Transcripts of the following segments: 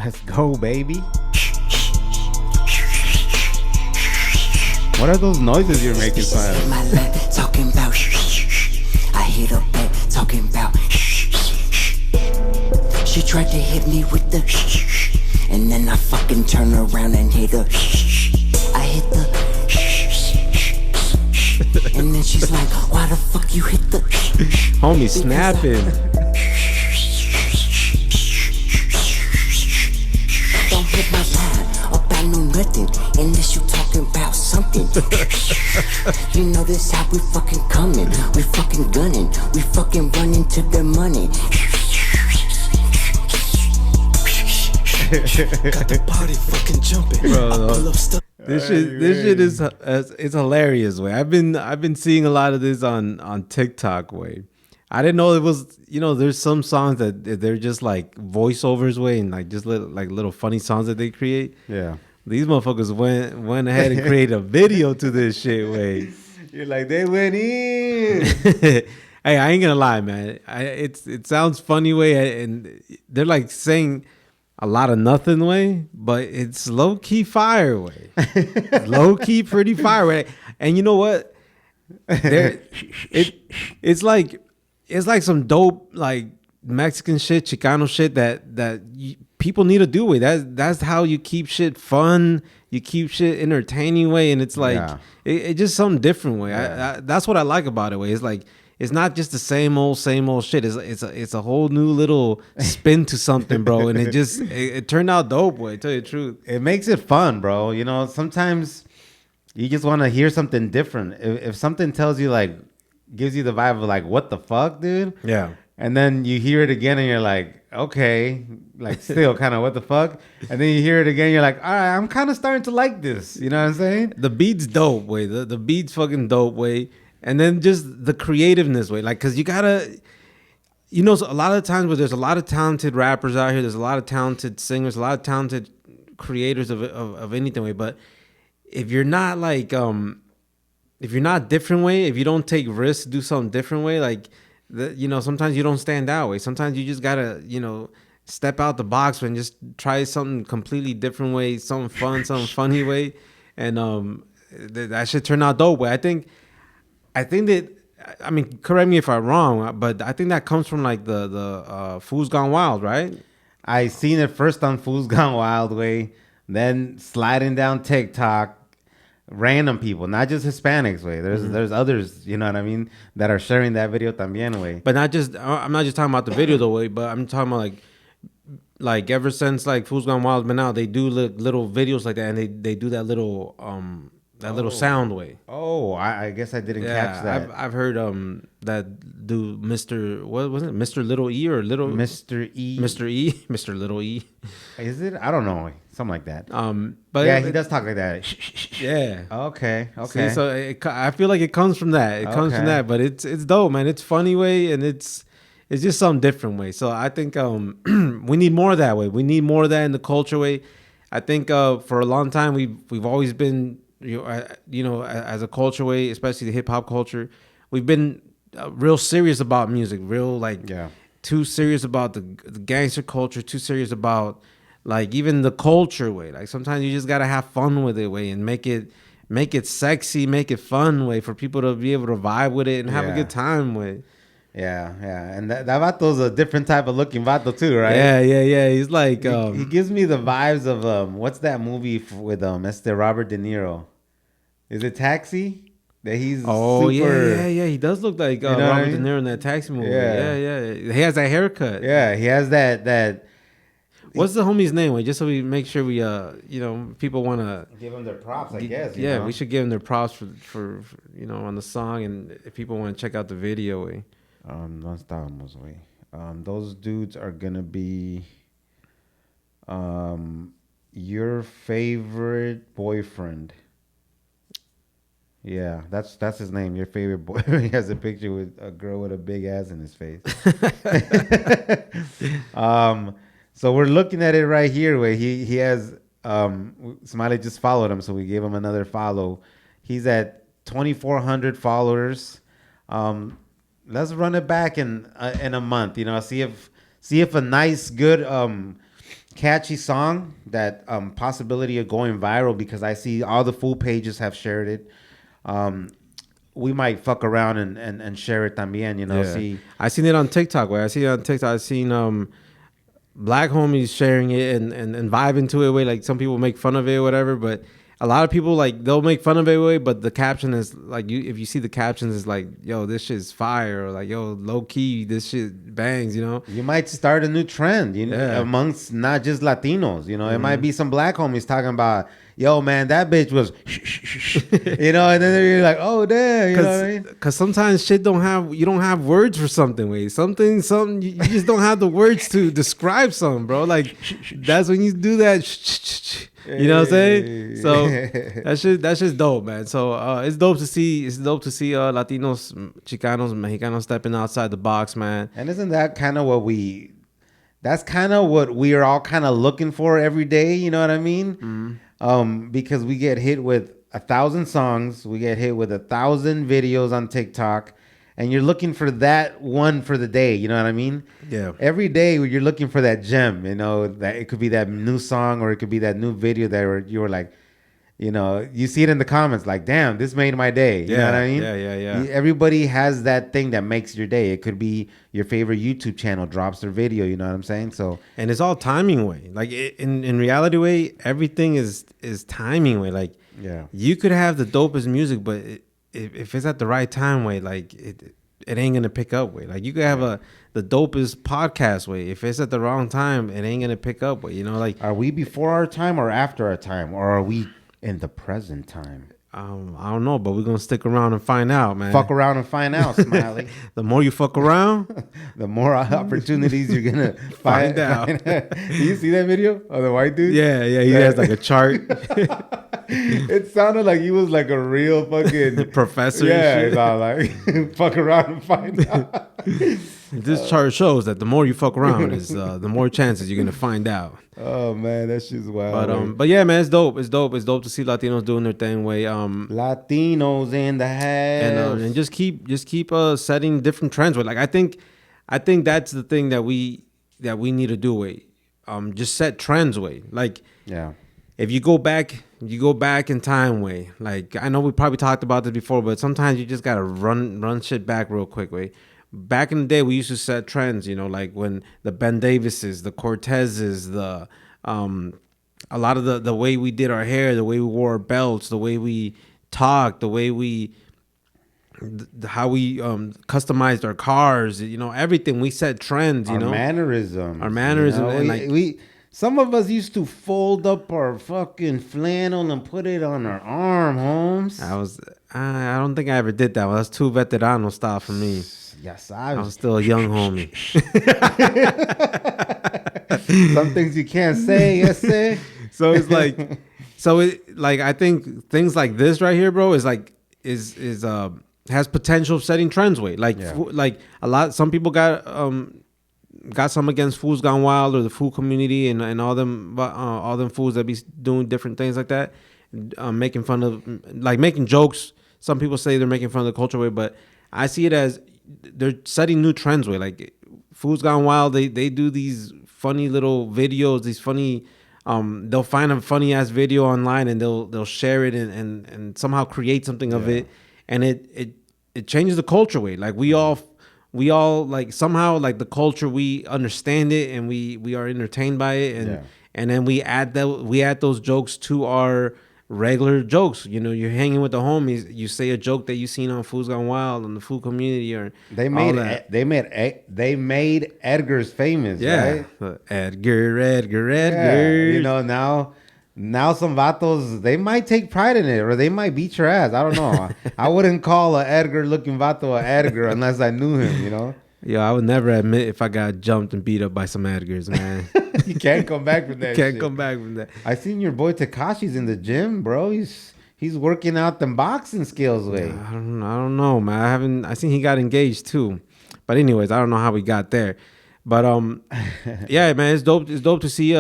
Let's go, baby. What are those noises you're making, son? My lap talking about I hit her back talking about she tried to hit me with the and then I fucking turn around and hit her. I hit the and then she's like, why the fuck you hit the Homie snapping. Don't hit my line up, I know nothing unless you talking about something. You know this how we fucking coming, we fucking gunning, we fucking running to the money. Got the party fucking jumping. Bro, this shit is it's hilarious. Way I've been seeing a lot of this on TikTok. Way I didn't know it was, there's some songs that they're just like voiceovers way and like just little funny songs that they create. Yeah. These motherfuckers went ahead and created a video to this shit. Way You're like, they went in. Hey, I ain't gonna lie, man. It sounds funny way, and they're like saying a lot of nothing way, but it's low key fire way. Low key pretty fire way. And you know what? It's like some dope like Mexican shit, Chicano shit that people need to do with. That's how you keep shit fun. You keep shit entertaining way, and it's like it's just something different way. Yeah. That's what I like about it way. It's like it's not just the same old shit. It's a whole new little spin to something, bro. And it turned out dope way. Tell you the truth, it makes it fun, bro. Sometimes you just want to hear something different. If something tells you like gives you the vibe of like what the fuck, dude. Yeah. And then you hear it again and you're like, okay, like still kind of what the fuck. And then you hear it again, you're like, all right, I'm kind of starting to like this. You know what I'm saying? The beat's dope way. The beat's fucking dope way. And then just the creativeness way. Like, cause you gotta, a lot of times where there's a lot of talented rappers out here, there's a lot of talented singers, a lot of talented creators of anything way. But if you're not like, if you're not different way, if you don't take risks, do something different way, like, sometimes you don't stand out way. Sometimes you just gotta, step out the box and just try something completely different way, something fun, something funny way, and that should turn out dope way. I think that, I mean, correct me if I'm wrong, but I think that comes from like the Fools Gone Wild, right? I seen it first on Fools Gone Wild way, then sliding down TikTok. Random people, not just Hispanics way. There's others, you know what I mean, that are sharing that video también way. But I'm not just talking about the video the way, but I'm talking about like ever since like Fools Gone Wild been out, they do little videos like that, and they do that little little sound way. Oh, I guess I didn't catch that. I've heard that do Mr. What was it? Mr. Little E or Little Mr. E? Mr. Little E. Is it? I don't know. Something like that. But yeah, he does talk like that. Yeah. Okay. See, so I feel like it comes from that. It comes from that, but it's dope, man. It's funny way, and it's just some different way. So I think we need more of that way. We need more of that in the culture way. I think for a long time we've always been as a culture way, especially the hip hop culture, we've been real serious about music, too serious about the gangster culture, too serious about like even the culture way. Like sometimes you just gotta have fun with it way and make it sexy, make it fun way for people to be able to vibe with it and have a good time with. Yeah, and that vato's a different type of looking vato too, right? Yeah. He's like he gives me the vibes of what's that movie with Robert De Niro? Is it Taxi? That he's super... yeah. He does look like Robert De Niro in that Taxi movie. Yeah. He has that haircut. Yeah, he has that. What's the homie's name? Like, just so we make sure we people want to give them their props. I guess. Yeah, we should give them their props for on the song, and if people want to check out the video. No estábamos, güey. Those dudes are gonna be your favorite boyfriend. Yeah, that's his name. Your favorite boy. He has a picture with a girl with a big ass in his face. So we're looking at it right here where he has Smiley just followed him, so we gave him another follow. He's at 2,400 followers. Let's run it back in a month. See if a nice good catchy song, that possibility of going viral, because I see all the full pages have shared it. Um, we might fuck around and share it también, you know. Yeah, See, I seen it on TikTok. Where I see it on TikTok, I seen black homies sharing it and vibing to it. Way like some people make fun of it or whatever, but a lot of people like they'll make fun of it way. But the caption is like you if you see the captions is like, yo, this shit's fire, or like, yo, low key, this shit bangs, you know. you might start a new trend, you know, Yeah. amongst not just Latinos. You know, it might be some black homies talking about, yo, man, that bitch was, you know, and then you're like, oh, damn, you know what I mean? Cause sometimes shit you don't have words for something, way something you just don't have the words to describe something, bro. Like that's when you do that. You know what I'm saying? So that's just dope, man. So it's dope to see Latinos, Chicanos, Mexicanos stepping outside the box, man. And isn't that kind of that's kind of what we are all kind of looking for every day, you know what I mean? Because we get hit with 1,000 songs, we get hit with 1,000 videos on TikTok, and you're looking for that one for the day, you know what I mean? Yeah. Every day you're looking for that gem, you know, that it could be that new song, or it could be that new video that you were like, you know, you see it in the comments like, damn, this made my day. You know what I mean? Yeah. Everybody has that thing that makes your day. It could be your favorite YouTube channel drops their video. You know what I'm saying? So, And it's all timing way. Like in reality way, everything is timing way. Like yeah. you could have the dopest music, but if it's at the right time way, like it ain't gonna pick up way. Like you could have the dopest podcast way. If it's at the wrong time, it ain't gonna pick up way. You know, like Are we before our time or after our time? Or are we in the present time? I don't know, but we're gonna stick around and find out, man. Fuck around and find out, Smiley. The more you fuck around, The more opportunities you're gonna find out. You see that video of the white dude? yeah, he has like a chart. It sounded like he was like a real fucking Professor. Yeah, and shit. it's all like fuck around and find out. This chart shows that the more you fuck around is the more chances you're gonna find out. Oh man, that shit's wild. But yeah, man, it's dope. It's dope to see Latinos doing their thing way. Latinos in the house. And just keep setting different trends with. Like I think that's the thing that we need to do way. Just set trends way. Like yeah. if you go back in time way. Like I know we probably talked about this before, but sometimes you just gotta run shit back real quick way. Back in the day, we used to set trends, you know, like when the Ben Davises, the Cortezes, the a lot of the way we did our hair, the way we wore our belts, the way we talked, the way we how we customized our cars, you know, everything. We set trends, you know, Mannerisms. our mannerisms, You know? and like we some of us used to fold up our fucking flannel and put it on our arm, Holmes. I don't think I ever did that. Well, that's too veterano style for me. Yes, I was still a young homie. Some things you can't say, yes, say. So it's like, I think things like this right here, bro, is has potential of setting trends way. Like, like some people got some against Fools Gone Wild or the food community and all them fools that be doing different things like that, making fun of, like making jokes. Some people say they're making fun of the culture way, but I see it as they're setting new trends way. Like Fools Gone Wild, they do these funny little videos, these funny they'll find a funny ass video online and they'll share it and somehow create something of it, and it changes the culture way. Like we all like somehow like the culture, we understand it and we are entertained by it, and then we add those jokes to our regular jokes. You know, you're hanging with the homies, you say a joke that you seen on Foods Gone Wild on the food community, or they made Edgar's famous, right? Edgar. Yeah, you know, now some vatos, they might take pride in it, or they might beat your ass. I don't know. I wouldn't call a Edgar looking vato a Edgar unless I knew him, you know. Yo, I would never admit if I got jumped and beat up by some Edgars, man. You can't come back from that. Can't come back from that. I seen your boy Takashi's in the gym, bro. He's working out them boxing skills way. I don't know, man. I seen he got engaged too. But anyways, I don't know how we got there. But yeah, man, it's dope. It's dope to see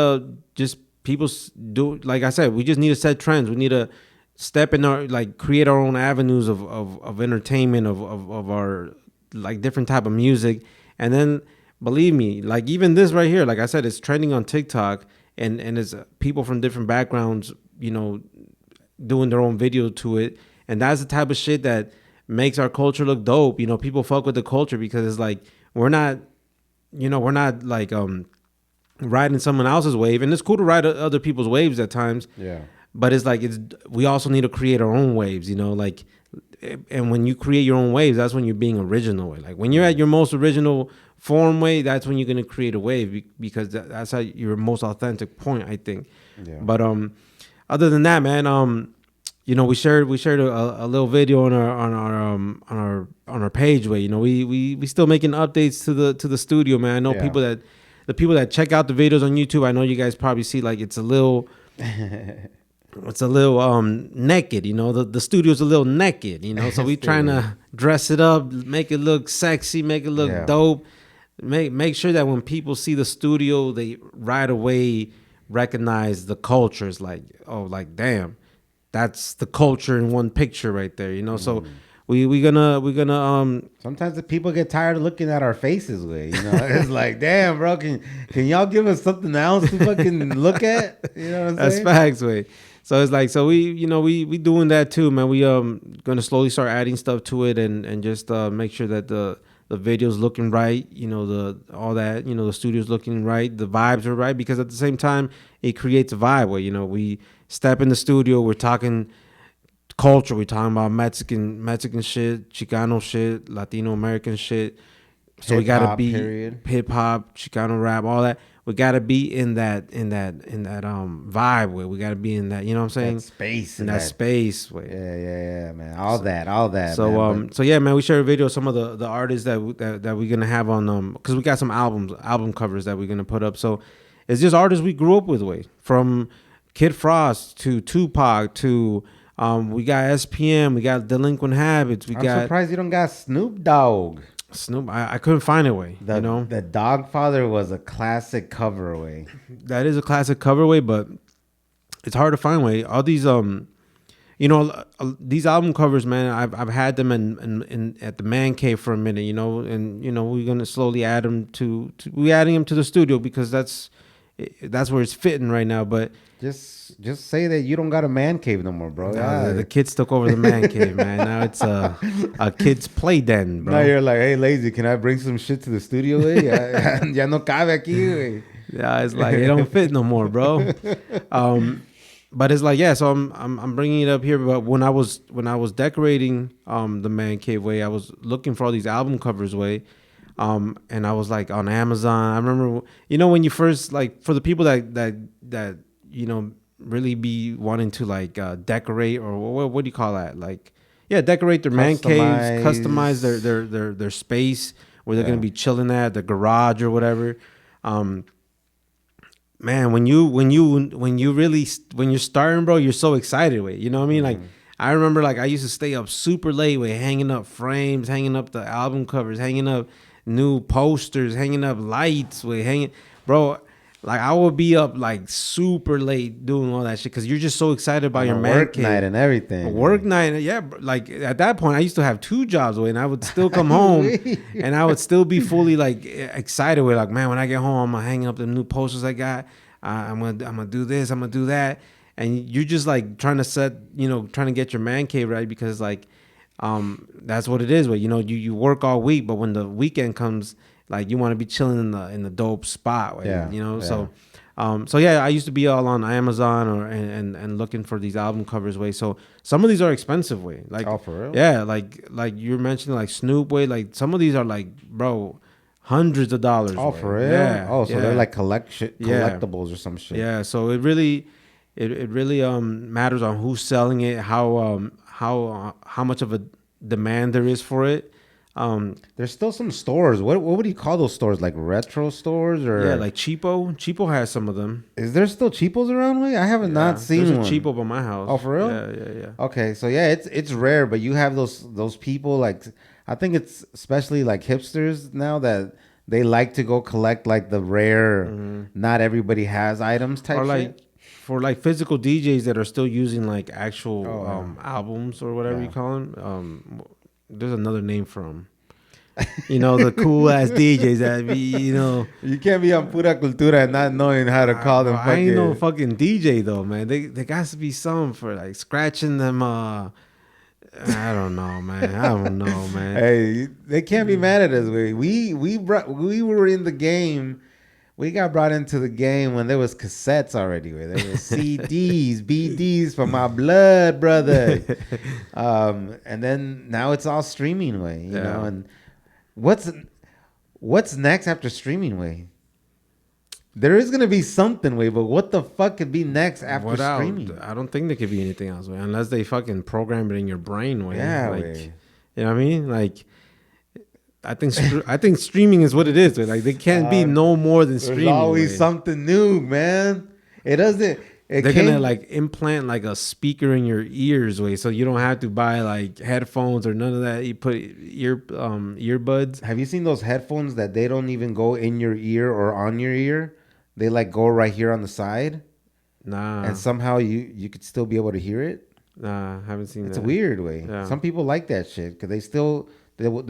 just people do. Like I said, we just need to set trends. We need to step in our, like, create our own avenues of entertainment, of our, like, different type of music. And then believe me, like even this right here, like I said, it's trending on TikTok. and it's people from different backgrounds, you know, doing their own video to it, and that's the type of shit that makes our culture look dope. You know, people fuck with the culture because it's like we're not, you know, we're not like riding someone else's wave, and it's cool to ride other people's waves at times. Yeah. But it's like we also need to create our own waves, you know, like, and when you create your own waves, that's when you're being original. Like when you're at your most original form way, that's when you're gonna create a wave because that's how your most authentic point, I think. Yeah. But other than that, man, you know, we shared a little video on our page where, you know, we still making updates to the studio, man. I know the people that check out the videos on YouTube, I know you guys probably see like it's a little naked, you know, the studio's a little naked, you know, so we trying to dress it up, make it look sexy, make it look dope, make sure that when people see the studio, they right away recognize the culture. It's like, oh, like, damn, that's the culture in one picture right there, you know. So we gonna sometimes the people get tired of looking at our faces, way, you know. It's like, damn, bro, can y'all give us something else to fucking look at? You know what I'm saying? That's facts, way. So it's like, so we doing that too, man. We gonna slowly start adding stuff to it and just make sure that the video's looking right, you know, all that, you know, the studio's looking right, the vibes are right, because at the same time it creates a vibe where, you know, we step in the studio, we're talking culture, we're talking about Mexican shit, Chicano shit, Latino American shit. So we gotta be hip hop, Chicano rap, all that. We gotta be in that vibe where we gotta be in that, you know what I'm saying? That space. In that space way. Yeah, man. All that. So man. So yeah, man, we share a video of some of the artists that we're gonna have on because we got some album covers that we're gonna put up. So it's just artists we grew up with, way, from Kid Frost to Tupac to we got SPM, we got Delinquent Habits, I'm surprised you don't got Snoop Dogg. Snoop, I couldn't find a way. You know, the Dogfather was a classic cover way. That is a classic cover way, but it's hard to find way. All these you know, these album covers, man, I've had them in at the man cave for a minute, you know, and you know we're gonna slowly add them we adding them to the studio because that's where it's fitting right now. But just say that you don't got a man cave no more, bro. The kids took over the man cave, man. Now it's a kid's play den, bro. Now you're like, hey, lazy, can I bring some shit to the studio? Ya no cabe aquí, güey. Yeah, it's like it don't fit no more, bro. But it's like, yeah. So I'm bringing it up here. But when I was decorating the man cave way, I was looking for all these album covers way. And I was like on Amazon. I remember, you know, when you first, like, for the people that you know really be wanting to like decorate, or what do you call that? Like, yeah, decorate their man caves, customize their space where they're gonna be chilling at, the garage or whatever. Man, when you're starting, bro, you're so excited with, you know what I mean? Like, I remember, like, I used to stay up super late with hanging up frames, hanging up the album covers, hanging up new posters, hanging up lights, bro. Like, I would be up like super late doing all that shit because you're just so excited about your man work night and everything. Work night, yeah. Like, at that point, I used to have 2 jobs, and I would still come home and I would still be fully like excited with, like, man, when I get home, I'm gonna hang up the new posters I got. I'm gonna do this, I'm gonna do that, and you're just like trying to get your man cave right because, like, that's what it is. But you know, you work all week, but when the weekend comes, like, you want to be chilling in the dope spot, right? You know. So yeah, I used to be all on Amazon and looking for these album covers way. So some of these are expensive way, like, oh, for real? Yeah, like you're mentioning, like Snoop way, like some of these are like, bro, hundreds of dollars. Oh, way. for real? Yeah. Oh, so they're like collectibles or some shit. Yeah, so it really matters on who's selling it, how much of a demand there is for it. There's still some stores. What would you call those stores? Like retro stores, or like Cheapo? Cheapo has some of them. Is there still Cheapos around? I haven't not seen there's one. A Cheapo by my house. Oh, for real? Yeah. Okay, so yeah, it's rare, but you have those people, like, I think it's especially like hipsters now that they like to go collect like the rare, not everybody has items type, or like shit. For like physical DJs that are still using like actual albums or whatever you call them. There's another name for them. the cool ass DJs that be. You can't be on Pura Cultura and not knowing how to call Bro, them I ain't no fucking. fucking DJ though, man. They got to be some for like scratching them. I don't know, man. I don't know, man. Hey, they can't be mad at us. We were in the game. We got brought into the game when there was cassettes already. There was CDs, BDs for my blood, brother. And then now it's all streaming way, you know. And what's next after streaming way? There is gonna be something way, but what the fuck could be next after streaming? I don't think there could be anything else, way, unless they fucking program it in your brain, way. Yeah, like, way. you know what I mean? Like, I think streaming is what it is. Way. Like, they can't be no more than streaming. There's always way. something new, man. It doesn't. They're gonna like implant like a speaker in your ears, way, so you don't have to buy like headphones or none of that. You put earbuds. Have you seen those headphones that they don't even go in your ear or on your ear? They like go right here on the side. Nah. And somehow you could still be able to hear it. Nah, haven't seen that. It's a weird way. Yeah. Some people like that shit because they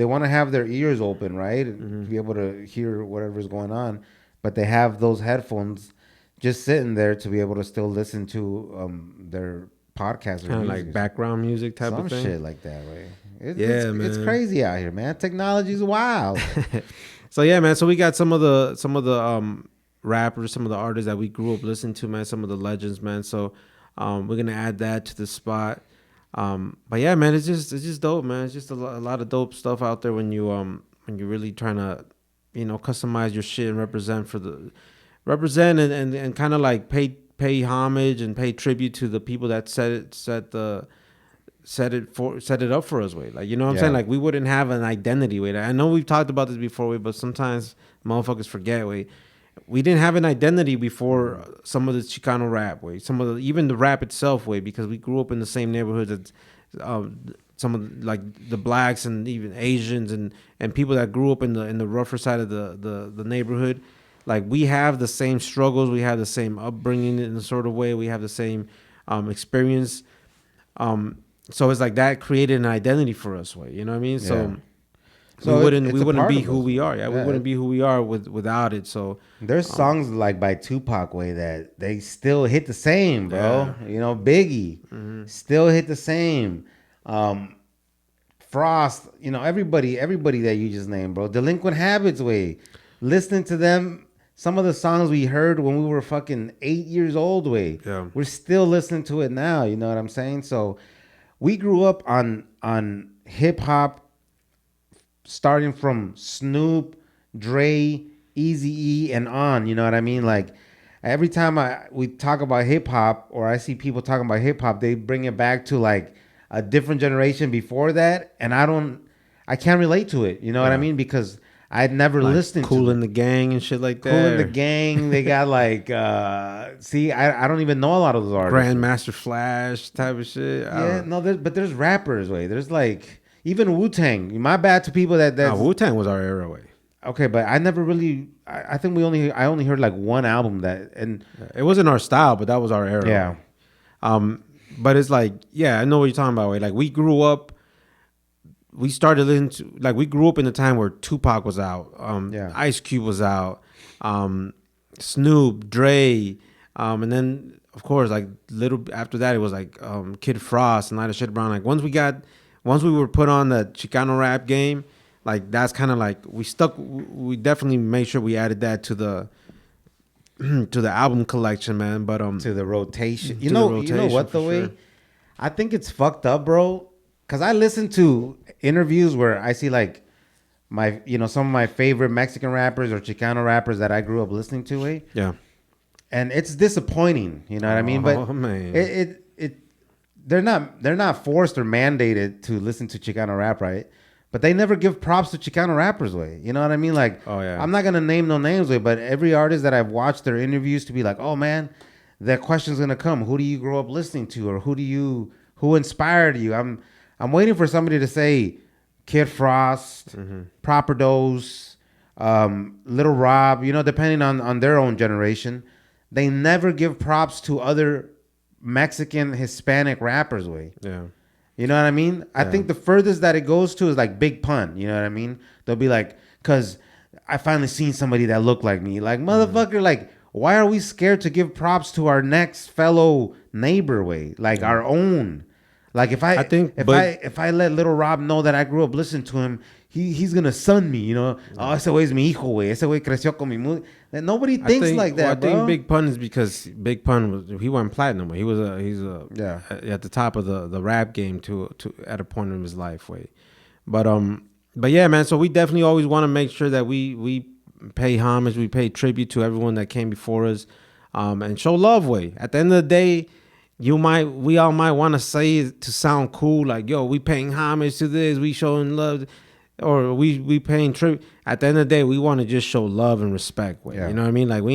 want to have their ears open, right, and to be able to hear whatever's going on. But they have those headphones just sitting there to be able to still listen to their podcast or Kind of like background music type some of thing. shit like that way. Man. It's crazy out here, man. Technology's wild. So yeah, man. So we got some of the rappers, some of the artists that we grew up listening to, man. Some of the legends, man. So we're gonna add that to the spot. But yeah, man, it's just dope, man. It's just a lot of dope stuff out there when you're really trying to, customize your shit and represent and kind of like pay homage and pay tribute to the people that set it up for us, way. Like, you know what I'm saying? Like, we wouldn't have an identity, way. I know we've talked about this before, way, but sometimes motherfuckers forget, way. We didn't have an identity before some of the Chicano rap, way. Even the rap itself, way, because we grew up in the same neighborhoods as some of like the blacks and even Asians and people that grew up in the rougher side of the neighborhood. Like, we have the same struggles, we have the same upbringing in a sort of way, we have the same experience. So it's like that created an identity for us, way. You know what I mean? Yeah. So we wouldn't be who us. we are. Yeah, we wouldn't be who we are without it. So there's songs like by Tupac way that they still hit the same, bro. Yeah. Biggie still hit the same. Frost, everybody that you just named, bro. Delinquent Habits way. Listening to them, some of the songs we heard when we were fucking 8 years old way. Yeah. We're still listening to it now, you know what I'm saying? So we grew up on hip hop, starting from Snoop, Dre, Eazy-E, and on. You know what I mean? Like, every time we talk about hip hop, or I see people talking about hip hop, they bring it back to like a different generation before that, and I can't relate to it. You know what I mean? Because I'd never like listened to Kool and the Gang and shit like that. Kool and the Gang. They got like, I don't even know a lot of those artists. Grandmaster Flash type of shit. Yeah, no, but there's rappers, way. There's like, even Wu-Tang. My bad to people that Wu-Tang was our era, way. Okay, but I never really. I think I only heard like one album and it wasn't our style, but that was our era. Yeah. But it's like, yeah, I know what you're talking about, way. Like, we grew up. We started listening to, like, we grew up in a time where Tupac was out, Ice Cube was out, Snoop, Dre, and then of course, like, little after that, it was like Kid Frost and Light of Shit Brown. Like, once we were put on the Chicano rap game, like, that's kind of like we definitely made sure we added that to the album collection, man. But to the rotation. You the know rotation, what, the for way sure. I think it's fucked up, bro. Cause I listen to interviews where I see like some of my favorite Mexican rappers or Chicano rappers that I grew up listening to, Yeah. And it's disappointing, you know what I mean? But man. they're not forced or mandated to listen to Chicano rap, right? But they never give props to Chicano rappers, way. You know what I mean? Like, Oh, yeah. I'm not gonna name no names, way, but every artist that I've watched their interviews to be like, oh man, that question's gonna come. Who do you grow up listening to, or who inspired you? I'm waiting for somebody to say Kid Frost, Proper Dose, Little Rob, depending on their own generation. They never give props to other Mexican, Hispanic rappers, way. Yeah. You know what I mean? I think the furthest that it goes to is like Big Pun. You know what I mean? They'll be like, cause I finally seen somebody that looked like me. Like motherfucker, like why are we scared to give props to our next fellow neighbor way, like our own? Like I think, but if I let little Rob know that I grew up listening to him, he's gonna son me, you know. Oh, ese güey es mi hijo, güey. Ese güey creció con mi música. Nobody thinks like that, I bro. think Big Pun is because Big Pun he went platinum. He's Yeah. at the top of the rap game to at a point in his life. Way, but yeah, man. So we definitely always want to make sure that we pay homage, we pay tribute to everyone that came before us, and show love. Way at the end of the day, we all might want to say it to sound cool, like yo, we paying homage to this, we showing love, or we paying tribute. At the end of the day, we want to just show love and respect. Way, Yeah. you know what I mean? Like we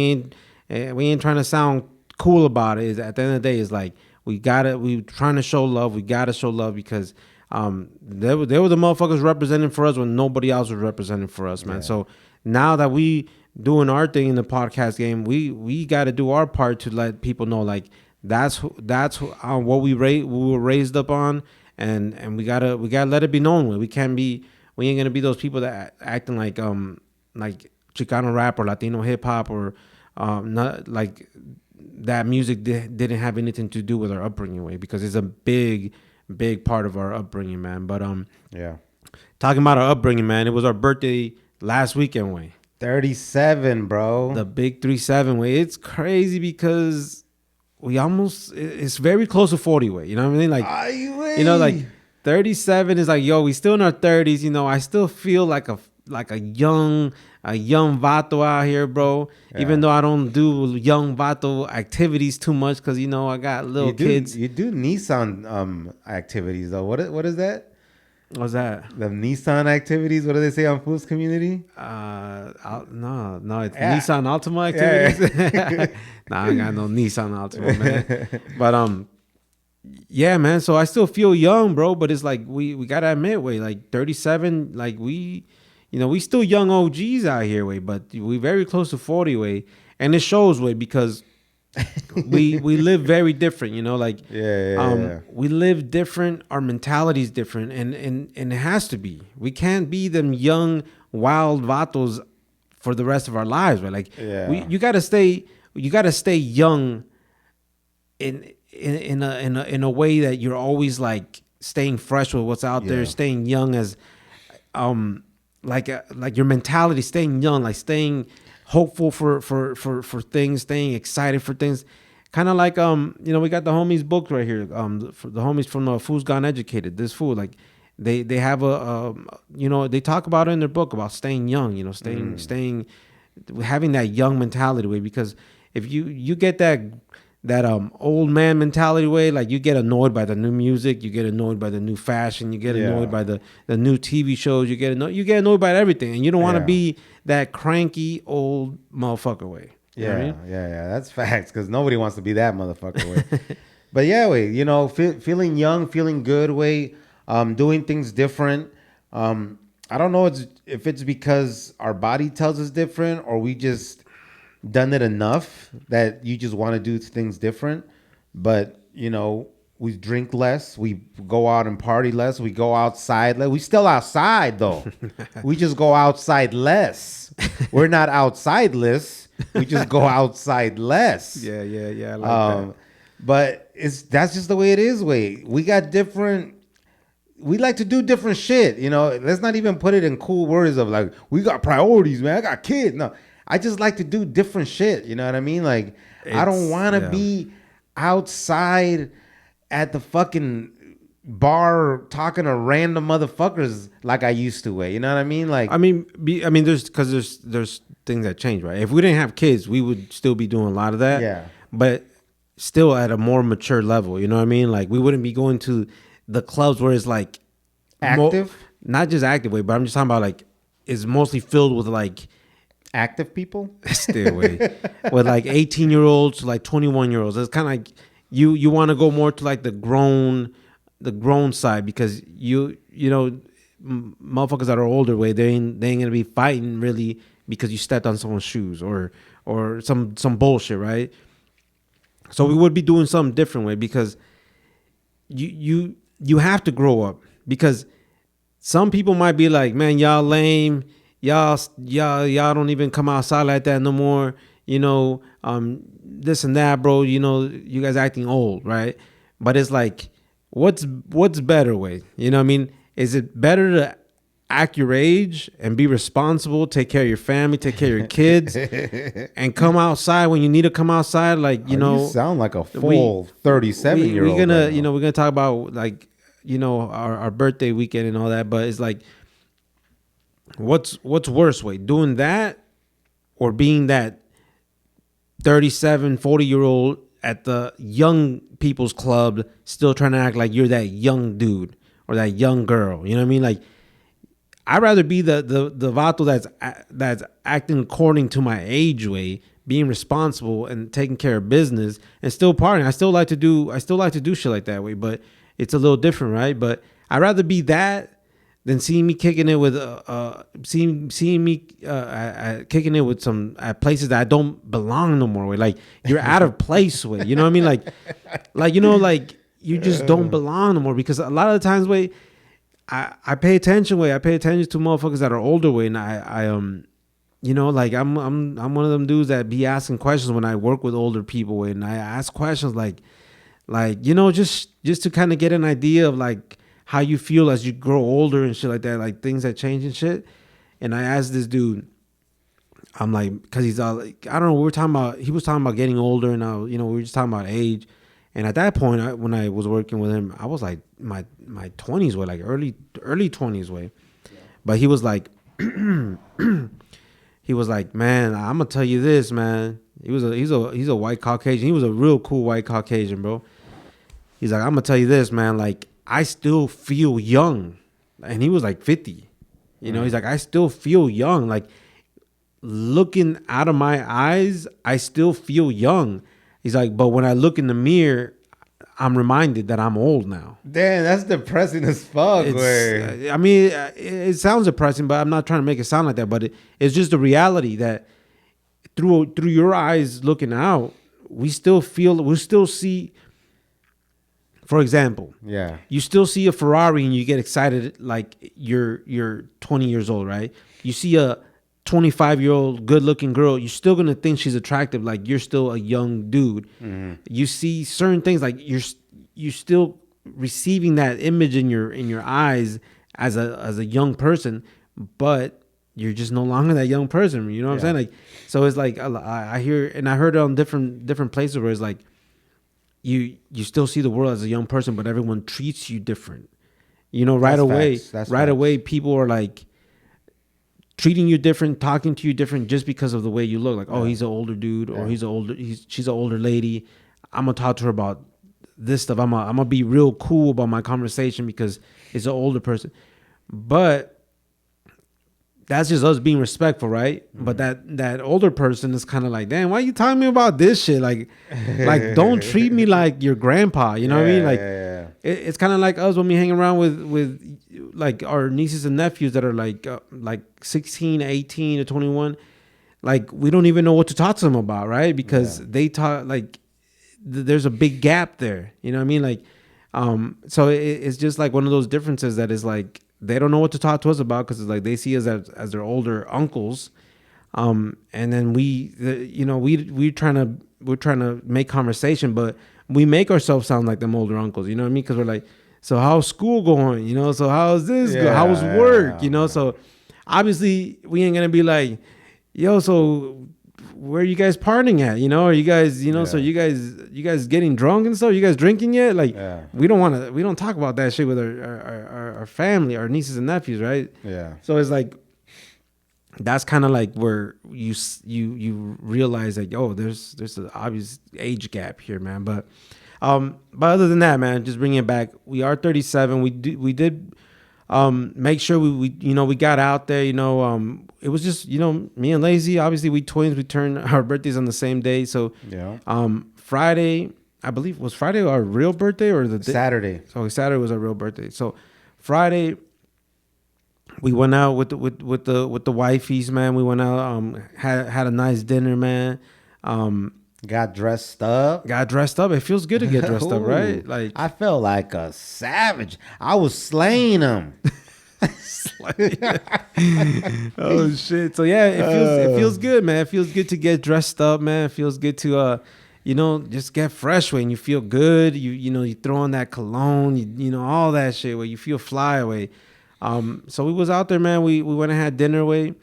ain't trying to sound cool about it. At the end of the day, it's like we trying to show love. We gotta show love because they were the motherfuckers representing for us when nobody else was representing for us, man. Yeah. So now that we doing our thing in the podcast game, we got to do our part to let people know like that's what we were raised up on, and we gotta let it be known. We ain't gonna be those people that acting like Chicano rap or Latino hip hop or not like that music didn't have anything to do with our upbringing, way, because it's a big part of our upbringing, man. But Yeah. talking about our upbringing, man, it was our birthday last weekend, way. 37, bro. The big 37 way. It's crazy because it's very close to 40 way. You know what I mean? Like, you know, like 37 is like, yo, we still in our 30s. You know, I still feel like a young vato out here, bro. Yeah. Even though I don't do young vato activities too much because, you know, I got little kids. You do Nissan activities though. What is that? What's that? The Nissan activities. What do they say on Fools Community? No, it's Yeah. Nissan Altima activities. Nah, I ain't got no Nissan Altima, man. But yeah, man. So I still feel young, bro. But it's like we gotta admit, way, like 37, like we still young OGs out here, way. But we very close to 40, way, and it shows, way, because we live very different, you know, like Yeah. we live different, our mentality is different, and it has to be. We can't be them young wild vatos for the rest of our lives, right? Like you gotta stay young in a way that you're always like staying fresh with what's out there, staying young as like your mentality, staying young, like staying hopeful for things, staying excited for things. Kind of like we got the homies book right here. For the homies from Fools Gone Educated. This fool, like they have they talk about it in their book about staying young. You know, staying having that young mentality, way, because if you get that old man mentality, way, like you get annoyed by the new music, you get annoyed by the new fashion, you get annoyed by the new TV shows, you get annoyed by everything, and you don't want to be that cranky old motherfucker, way. You know what I mean? Yeah. That's facts, because nobody wants to be that motherfucker, way. But yeah, way, you know, feeling young, feeling good, way, doing things different. I don't know if it's because our body tells us different, or we just done it enough that you just want to do things different. But you know, we drink less, we go out and party less, we go outside less. We still outside though. We just go outside less. We're not outside less, we just go outside less. Yeah, I like that. But that's just the way it is, way. We got different, we like to do different shit, you know. Let's not even put it in cool words of like, we got priorities, man, I got kids. No, I just like to do different shit. You know what I mean? Like, I don't want to be outside at the fucking bar talking to random motherfuckers like I used to. You know what I mean? Like, there's things that change, right? If we didn't have kids, we would still be doing a lot of that. Yeah. But still at a more mature level. You know what I mean? Like, we wouldn't be going to the clubs where it's like active, not just active, way, but I'm just talking about like it's mostly filled with like active people. Still, way, with like 18-year-olds to like 21-year-olds. It's kind of like you want to go more to like the grown side, because you know motherfuckers that are older, way, they ain't gonna be fighting really because you stepped on someone's shoes or some bullshit, right? So we would be doing something different, way, because you have to grow up, because some people might be like, man, y'all lame, y'all don't even come outside like that no more, this and that, bro, you guys acting old, right? But it's like, what's better way, what I mean? Is it better to act your age and be responsible, take care of your family, take care of your kids, and come outside when you need to come outside? Like, You sound like a full 37-year-old. We're gonna, right now. we're gonna talk about like, our birthday weekend and all that. But it's like, what's worse, way doing that or being that 37, 40-year-old at the young people's club, still trying to act like you're that young dude or that young girl? You know what I mean? Like, I'd rather be the vato that's acting according to my age, way, being responsible and taking care of business and still partying. I still like to do shit like that, way, but it's a little different, right? But I'd rather be that than seeing me kicking it with seeing me kicking it with some at places that I don't belong no more, way. Like, you're out of place, way. You know what I mean? Like you just don't belong no more, because a lot of the times, way, I pay attention, way. I pay attention to motherfuckers that are older, way, and I like, I'm one of them dudes that be asking questions when I work with older people, way, and I ask questions like just to kind of get an idea of like how you feel as you grow older and shit like that, like things that change and shit. And I asked this dude, I'm like, because he's all like, I don't know, he was talking about getting older, and we were just talking about age. And at that point, when I was working with him, I was like my 20s, way, like early 20s, way. Yeah. But he was like, man, I'm gonna tell you this, man. He's a white Caucasian. He was a real cool white Caucasian, bro. He's like, I'm gonna tell you this, man. Like, I still feel young, and he was like 50. He's like, I still feel young. Like, looking out of my eyes, I still feel young. He's like, but when I look in the mirror, I'm reminded that I'm old now. Damn, that's depressing as fuck. I mean, it sounds depressing, but I'm not trying to make it sound like that. But it's just the reality that through your eyes looking out, we still see. For example, yeah, you still see a Ferrari and you get excited like you're 20 years old, right? You see a 25-year-old good-looking girl, you're still gonna think she's attractive, like you're still a young dude. Mm-hmm. You see certain things, like you're still receiving that image in your eyes as a young person, but you're just no longer that young person. You know what I'm saying? Like, so it's like I hear, and I heard it on different places where it's like you still see the world as a young person, but everyone treats you different. Right away. That's right away, people are like treating you different, talking to you different just because of the way you look. Like, oh, he's an older dude, or she's an older lady. I'm gonna talk to her about this stuff. I'm gonna be real cool about my conversation because it's an older person. But that's just us being respectful, right? Mm-hmm. But that older person is kind of like, damn, why are you telling me about this shit? Like don't treat me like your grandpa. You know what I mean? Like, it's kind of like us when we hang around with like our nieces and nephews that are like 16, 18 to 21. Like, we don't even know what to talk to them about, right? Because they talk like there's a big gap there. You know what I mean? Like, so it's just like one of those differences that is like, they don't know what to talk to us about because it's like they see us as their older uncles, and then we're trying to make conversation, but we make ourselves sound like them older uncles. You know what I mean? Because we're like, so how's school going? So how's this? How's work? So obviously we ain't gonna be like, yo, so where are you guys partying at? Are you guys, so you guys getting drunk and stuff? You guys drinking yet? Like, we don't talk about that shit with our family, our nieces and nephews, right? Yeah. So it's like, that's kind of like where you realize like, oh, there's an obvious age gap here, man. But other than that, man, just bringing it back, we are 37. We did make sure we got out there. It was just me and Lazy. Obviously, we twins. We turned our birthdays on the same day. So Friday, I believe, was Friday our real birthday or the Saturday? So Saturday was our real birthday. So Friday, we went out with the wifeys, man. We went out, had a nice dinner, man. Got dressed up. It feels good to get dressed up, right? Like, I felt like a savage. I was slaying them. Oh shit! So yeah, it feels good, man. It feels good to get dressed up, man. It feels good to just get fresh way, and you feel good. You throw on that cologne, all that shit where you feel fly away. So we was out there, man. We went and had dinner way.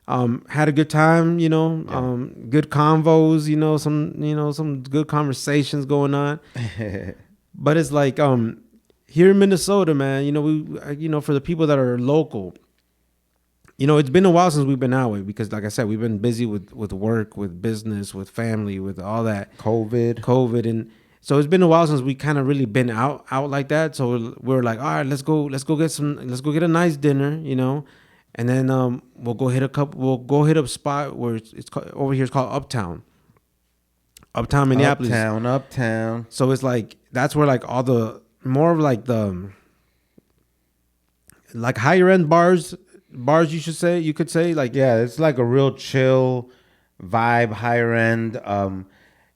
Had a good time, good convos, some good conversations going on. But it's like here in Minnesota, man, for the people that are local, it's been a while since we've been out way because, like I said, we've been busy with work, with business, with family, with all that COVID, and so it's been a while since we kind of really been out like that. So we're like, all right, let's go get a nice dinner, and then we'll go hit a spot where it's called, over here it's called Uptown Minneapolis. Uptown. So it's like that's where like all the more of like the like higher end bars you could say like Yeah, it's like a real chill vibe, higher end.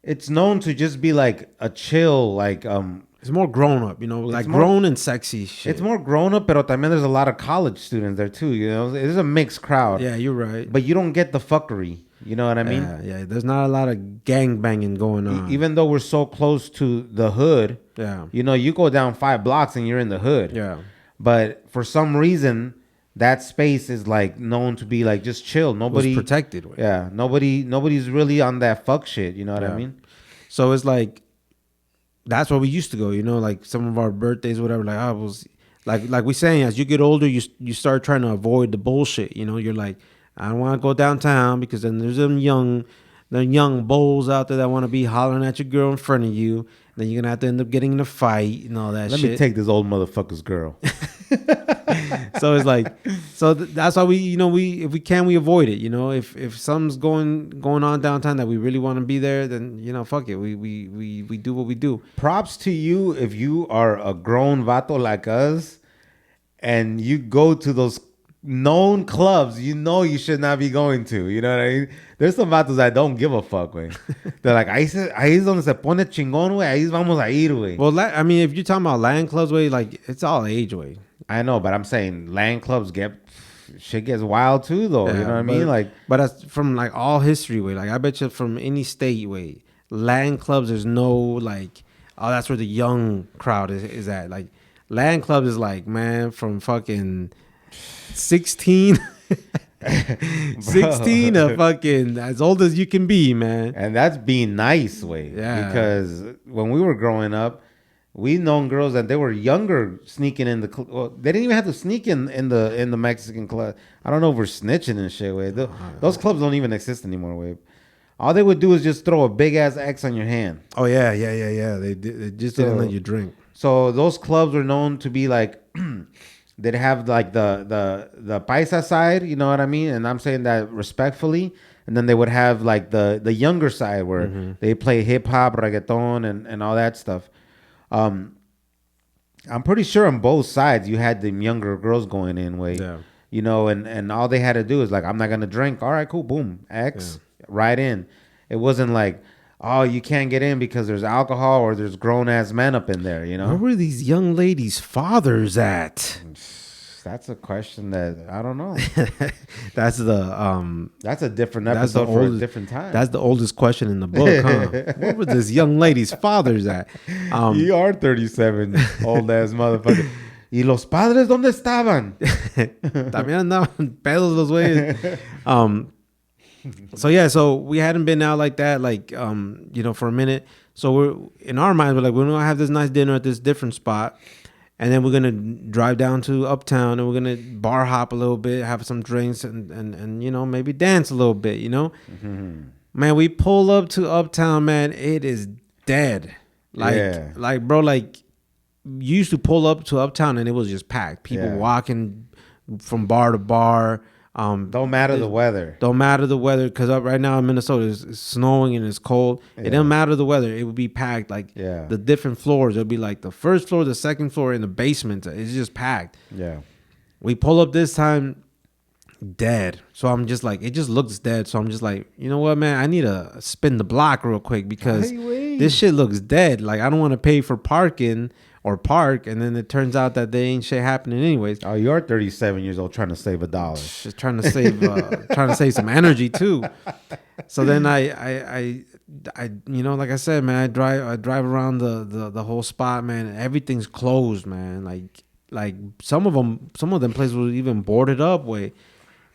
It's known to just be like a chill, like it's more grown up, like more, grown and sexy shit. It's more grown up, pero también there's a lot of college students there too. It's a mixed crowd. Yeah, you're right. But you don't get the fuckery. You know what I mean? Yeah. There's not a lot of gang banging going on. Even though we're so close to the hood. Yeah. You go down 5 blocks and you're in the hood. Yeah. But for some reason, that space is like known to be like just chill. Nobody protected. Way. Yeah. Nobody's really on that fuck shit. You know what I mean? So it's like. That's where we used to go, like some of our birthdays, whatever. Like I was, like we saying, as you get older, you start trying to avoid the bullshit. You're like, I don't want to go downtown because then there's them young bulls out there that want to be hollering at your girl in front of you. Then you're gonna have to end up getting in a fight and all that. Let shit. me take this old motherfucker's girl. So it's like, that's why we if we can, we avoid it. If something's going on downtown that we really want to be there, then fuck it. We do what we do. Props to you if you are a grown vato like us, and you go to those known clubs you should not be going to. You know what I mean? There's some vatos that don't give a fuck, güey. They're like, ahí es donde se pone chingón, güey. Ahí vamos a ir, güey. Well, I mean, if you're talking about land clubs, way, like it's all age, way. I know, but I'm saying land clubs shit gets wild too, though. You know what I mean? Like, but that's from like all history, way. Like I bet you from any state, way, land clubs. There's no like, oh, that's where the young crowd is at. Like land clubs is like, man, from fucking 16 to fucking as old as you can be, man. And that's being nice, way. Yeah. Because when we were growing up, we known girls that they were younger sneaking in they didn't even have to sneak in the Mexican club. I don't know if we're snitching and shit, way. Those clubs don't even exist anymore, way. All they would do is just throw a big ass X on your hand. Oh yeah. They just didn't let you drink. So those clubs were known to be like they'd have like the paisa side, you know what I mean? And I'm saying that respectfully. And then they would have like the younger side where they play hip hop, reggaeton, and all that stuff. I'm pretty sure on both sides you had them younger girls going in, way. Yeah. And all they had to do is like, I'm not gonna drink. All right, cool, boom, X, right in. It wasn't like, oh, you can't get in because there's alcohol or there's grown ass men up in there. Where were these young ladies' fathers at? That's a question that I don't know. That's a different episode for a different time. That's the oldest question in the book, huh? Where were this young lady's fathers at? You are 37, old ass motherfucker. ¿Y los padres dónde estaban? También andaban pedos los güeyes. So we hadn't been out like that, like for a minute. So we're in our minds, we're like, we're gonna have this nice dinner at this different spot. And then we're gonna drive down to Uptown and we're gonna bar hop a little bit, have some drinks, and maybe dance a little bit. Mm-hmm. Man, we pull up to Uptown, man. It is dead. Like bro, like you used to pull up to Uptown and it was just packed. People walking from bar to bar. Don't matter the weather. Don't matter the weather, because right now in Minnesota it's snowing and it's cold. It doesn't matter the weather. It would be packed. Like the different floors. It'll be like the first floor, the second floor, and the basement. It's just packed. Yeah. We pull up this time, dead. So I'm just like, it just looks dead. So I'm just like, you know what, man? I need to spin the block real quick because this shit looks dead. Like I don't want to pay for parking or park, and then it turns out that they ain't shit happening anyways. Oh, you're 37 years old trying to save $1. Just trying to save some energy too. So then I like I said, man, I drive around the whole spot, man, and everything's closed, man. Like some of them places were even boarded up, way.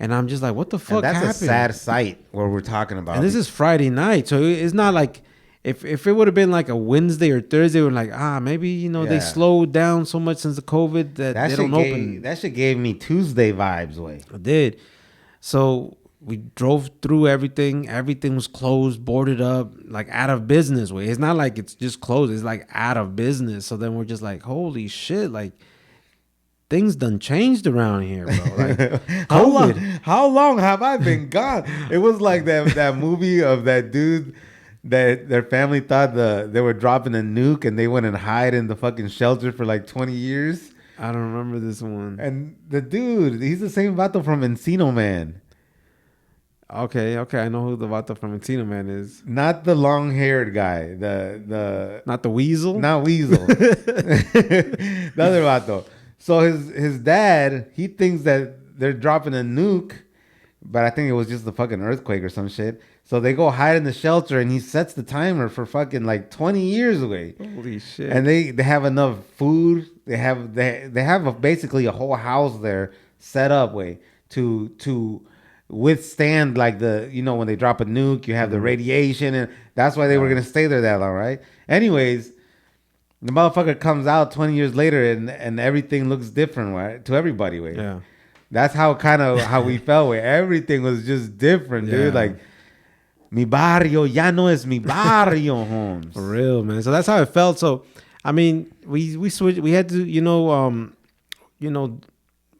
And I'm just like, what the fuck And that's happened? a sad sight where we're talking about. And this is Friday night, so it's not like if it would have been like a Wednesday or Thursday, we're like, maybe they Yeah. slowed down so much since the COVID that they don't open. That shit gave me Tuesday vibes, way. I did. So we drove through everything. Everything was closed, boarded up, like out of business. Way. It's not like it's just closed. It's like out of business. So then we're just like, holy shit, like. Things done changed around here, bro. Like, How long have I been gone? It was like that movie of that dude that their family thought they were dropping a nuke and they went and hide in the fucking shelter for like 20 years. I don't remember this one. And the dude, he's the same vato from Encino Man. Okay, I know who the vato from Encino Man is. Not the long-haired guy. The Not the weasel. Not Weasel. The other vato. So his dad, he thinks that they're dropping a nuke, but I think it was just a fucking earthquake or some shit. So they go hide in the shelter, and he sets the timer for fucking like 20 years away. Holy shit! And they have enough food. They have basically a whole house there set up way to withstand like when they drop a nuke, you have the radiation, and that's why they were gonna stay there that long, right? Anyways. The motherfucker comes out 20 years later and everything looks different, right? To everybody, way. Yeah. That's how we felt, way. Everything was just different, dude. Yeah. Like, mi barrio ya no es mi barrio, Holmes. For real, man. So that's how it felt. So, I mean, we switched. We had to,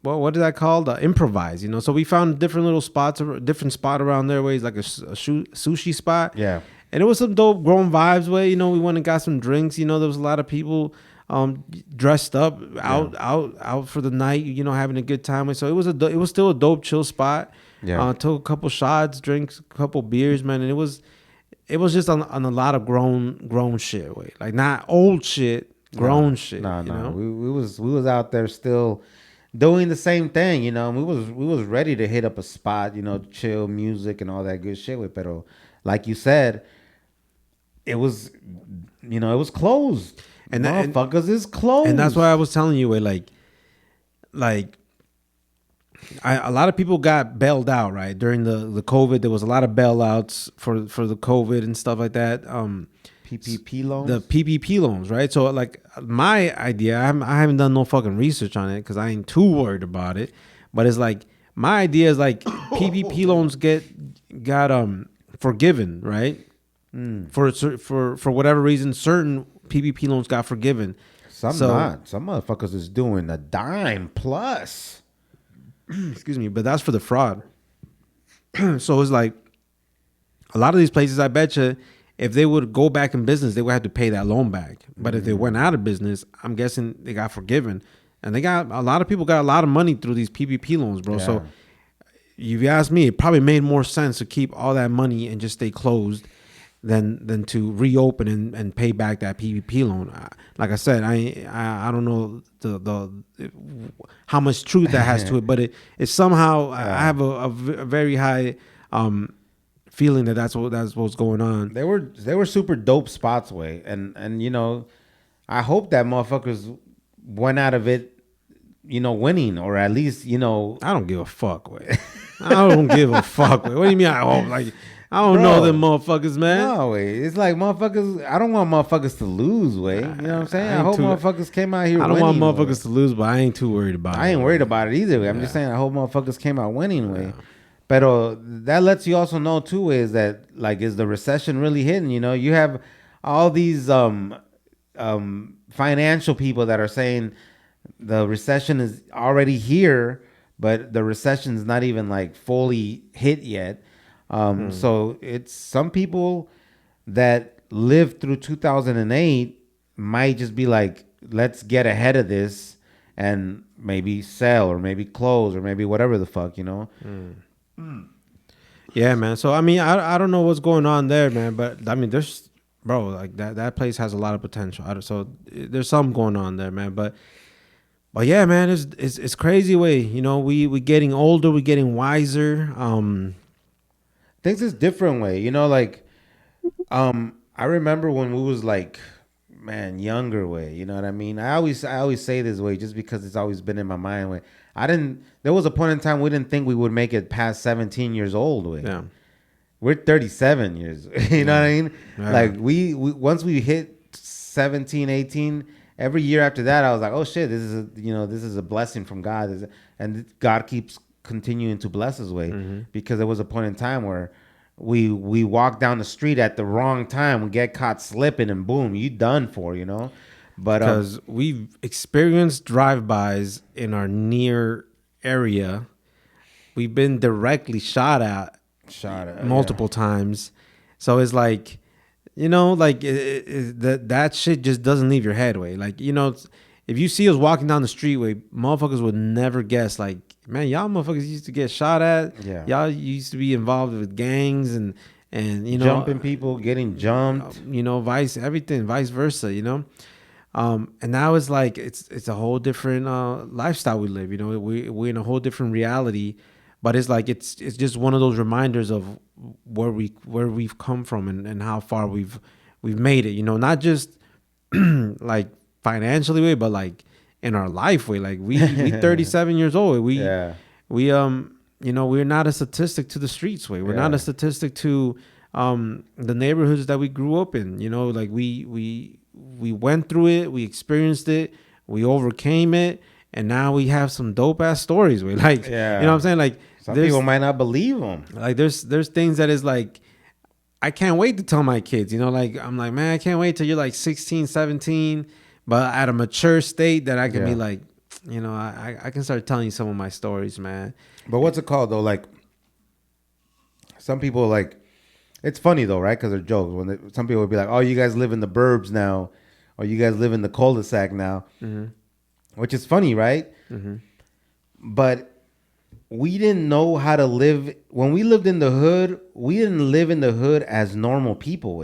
what is that called? Improvise, So we found different little spots, a different spot around there where it's like a sushi spot. Yeah. And it was some dope grown vibes way, we went and got some drinks, there was a lot of people dressed up out for the night, having a good time. So it was still a dope chill spot. Yeah. Took a couple shots, drinks, a couple beers, man, and it was just on a lot of grown shit way. Like not old shit, grown shit. No. We was out there still doing the same thing, We was ready to hit up a spot, chill music and all that good shit with, pero like you said, it was closed. And motherfuckers is closed. And that's why I was telling you, a lot of people got bailed out, right? During the COVID, there was a lot of bailouts for the COVID and stuff like that. PPP loans? The PPP loans, right? So, like, my idea, I haven't done no fucking research on it because I ain't too worried about it. But it's like, my idea is like PPP loans got forgiven, right? For whatever reason, certain PPP loans got forgiven. Some motherfuckers is doing a dime plus. Excuse me, but that's for the fraud. So it's like a lot of these places, I bet you, if they would go back in business, they would have to pay that loan back. But if they went out of business, I'm guessing they got forgiven. And a lot of people got a lot of money through these PPP loans, bro. Yeah. So if you ask me, it probably made more sense to keep all that money and just stay closed than to reopen and pay back that PPP loan. Like I said, I don't know the how much truth that has to it, but it's somehow I have a very high feeling that's what's going on. They were super dope spots, way, and I hope that motherfuckers went out of it, winning, or at least I don't give a fuck, way. I don't give a fuck, way. What do you mean? I don't know them motherfuckers, man. No, way. It's like motherfuckers. I don't want motherfuckers to lose, way. You know what I'm saying? I hope motherfuckers came out here. I don't winning, want motherfuckers to lose, but I ain't too worried about it. I ain't worried about it either, way. I'm just saying I hope motherfuckers came out winning, way. But that lets you also know too is that is the recession really hitting? You have all these financial people that are saying the recession is already here, but the recession is not even fully hit yet. So it's some people that lived through 2008 might just be like, let's get ahead of this and maybe sell or maybe close or maybe whatever the fuck, Yeah, man. So I mean, I don't know what's going on there, man. But I mean, there's bro, like that place has a lot of potential. So there's something going on there, man. But yeah, man, it's crazy way. You know, we getting older, we getting wiser. Things is different way. You know, like I remember when we was like, man, younger way. You know what I mean? I always say this way just because it's always been in my mind. Way I didn't. There was a point in time we didn't think we would make it past 17 years old. Way Yeah, we're 37 years. You know what I mean? yeah. Like we once we hit 17, 18. Every year after that, I was like, oh shit, this is a blessing from God, and God keeps continuing to bless us way because there was a point in time where we walk down the street at the wrong time, we get caught slipping, and boom, you done for, you know. But Because we've experienced drive-bys in our near area. We've been directly shot at shot at multiple times. So it's like, you know, like that shit just doesn't leave your head way. Like, you know, if you see us walking down the street way, motherfuckers would never guess. Like, man, y'all motherfuckers used to get shot at. Yeah. Y'all used to be involved with gangs and you know, jumping people, getting jumped. you know, vice versa. You know. And now it's like it's a whole different lifestyle we live. You know, we're in a whole different reality, but it's like it's just one of those reminders of where we've come from and how far we've made it. You know, not just like financially way, but like in our life way. Like we 37 years old. We you know, we're not a statistic to the streets way. We're not a statistic to the neighborhoods that we grew up in. You know, like we went through it, we experienced it, we overcame it, and now we have some dope ass stories. We like, you know what I'm saying? Like, some people might not believe them. Like, there's things that is like, I can't wait to tell my kids. You know, like I'm like, man, I can't wait till you're like 16, 17, but at a mature state that I can be like, you know, I can start telling you some of my stories, man. But what's it called though? Like, some people like. It's funny though, right? Because they're jokes. When some people would be like, "Oh, you guys live in the burbs now, or you guys live in the cul-de-sac now," which is funny, right? But we didn't know how to live when we lived in the hood. We didn't live in the hood as normal people.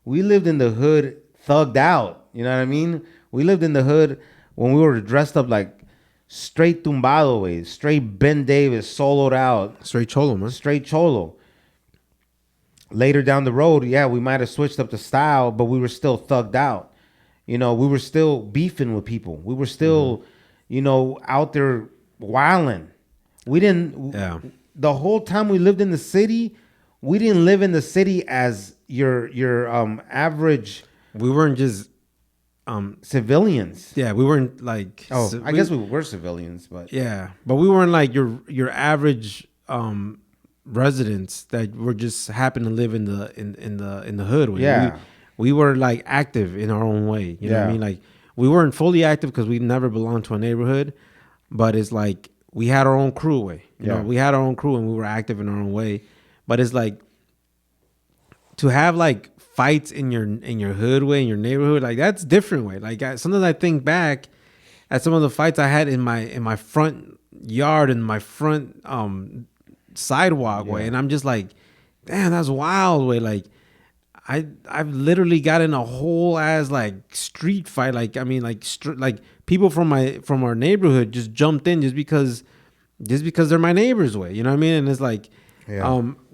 We lived in the hood thugged out. You know what I mean? We lived in the hood when we were dressed up like straight tumbado way, straight Ben Davis, soloed out, Straight cholo, man. straight cholo. Later down the road, we might have switched up the style, but we were still thugged out. You know, we were still beefing with people. We were still, you know, out there wilding. We didn't. Yeah. The whole time we lived in the city, we didn't live in the city as your average. We weren't just civilians. Yeah, we weren't like. I guess we were civilians, but yeah, but we weren't like your average residents that were just happen to live in the hood. Yeah, we were like active in our own way. You know what I mean? Like we weren't fully active because we never belonged to a neighborhood, but it's like we had our own crew way. You know, we had our own crew and we were active in our own way. But it's like to have like fights in your hood way, in your neighborhood, like that's different way. Like sometimes I think back at some of the fights I had in my front yard and my front sidewalk way, and I'm just like, damn, that's wild way. Like I've literally got in a whole ass like street fight. Like I mean, like like people from our neighborhood just jumped in just because they're my neighbors way. You know what I mean? And it's like,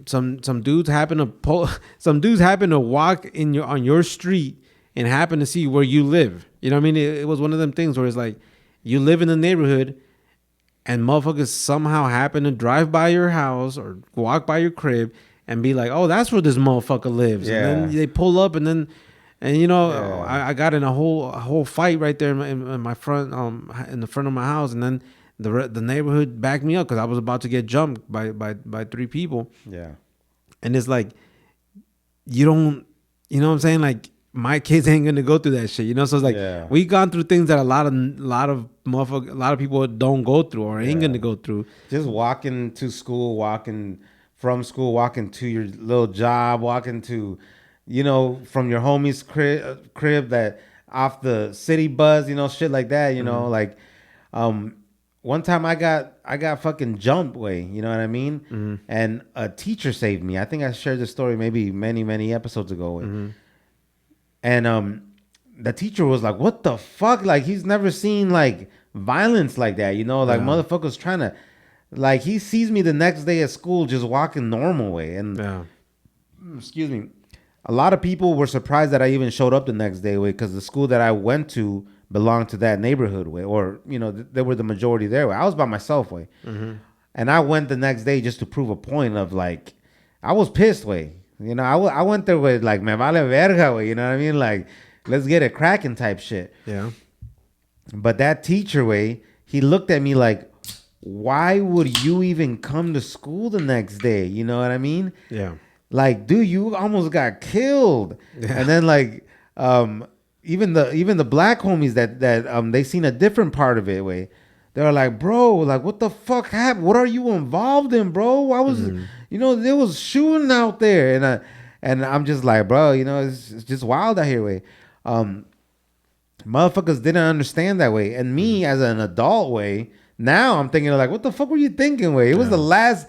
some dudes happen to walk on your street and happen to see where you live. You know what I mean? It was one of them things where it's like you live in the neighborhood. And motherfuckers somehow happen to drive by your house or walk by your crib and be like, "Oh, that's where this motherfucker lives." Yeah. And then they pull up, and you know, I got in a whole fight right there in my front, in the front of my house, and then the neighborhood backed me up because I was about to get jumped by 3 people. Yeah. And it's like, you know what I'm saying? Like, my kids ain't gonna go through that shit, you know. So it's like we gone through things that a lot of people don't go through or ain't gonna go through. Just walking to school, walking from school, walking to your little job, walking to, you know, from your homie's crib that off the city bus, you know, shit like that. You know, like one time I got fucking jumped way, you know what I mean? And a teacher saved me. I think I shared this story maybe many episodes ago. And the teacher was like, "What the fuck?" Like he's never seen like violence like that, you know? Like Yeah. motherfuckers trying to, like he sees me the next day at school just walking normal way, and Yeah. excuse me, a lot of people were surprised that I even showed up the next day way, because the school that I went to belonged to that neighborhood way, or you know they were the majority there way. I was by myself way, and I went the next day just to prove a point of like I was pissed way. You know, I went there with like me vale verga way. You know what I mean? Like let's get it cracking type shit. Yeah. But that teacher way, he looked at me like, why would you even come to school the next day? You know what I mean? Yeah. Like, dude, you almost got killed. Yeah. And then like even the black homies that they seen a different part of it way. They were like, bro, like what the fuck happened? What are you involved in, bro? I was you know, there was shooting out there, and I'm just like, bro, you know, it's just wild out here way. Motherfuckers didn't understand that way. And me as an adult way, now I'm thinking like, what the fuck were you thinking way? It was the last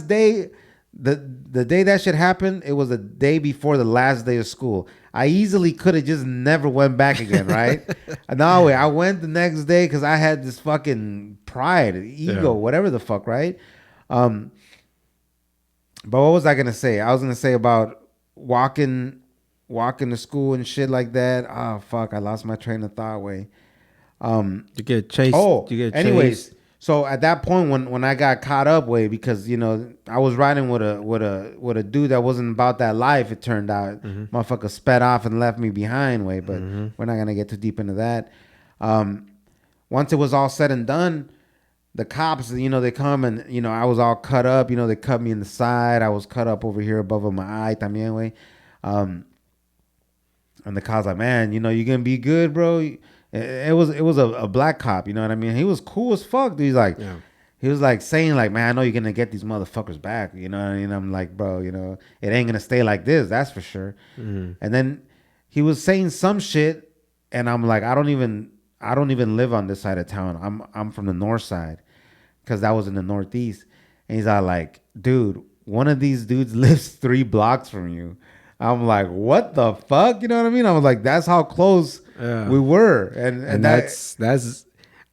day. The day that shit happened, it was the day before the last day of school. I easily could have just never went back again, right? No way. I went the next day because I had this fucking pride, ego, whatever the fuck, right? But what was I gonna say? I was gonna say about walking to school and shit like that. Oh fuck, I lost my train of thought way. You get chased. Oh, You get anyways, chased. so at that point when I got caught up way, because you know I was riding with a dude that wasn't about that life. It turned out, motherfucker sped off and left me behind way. But we're not gonna get too deep into that. Once it was all said and done, the cops, you know, they come and you know I was all cut up. You know, they cut me in the side. I was cut up over here above my eye también way. And the cop's like, man, you know, you gonna be good, bro. It was a black cop, you know what I mean? He was cool as fuck, dude. He's like, he was like saying like, man, I know you're gonna get these motherfuckers back, you know what I mean? I'm like, bro, you know, it ain't gonna stay like this, that's for sure. And then he was saying some shit, and I'm like, I don't even live on this side of town. I'm from the north side, because that was in the northeast. And he's all like, dude, one of these dudes lives 3 blocks from you. I'm like, what the fuck? You know what I mean? I was like, that's how close we were. And that's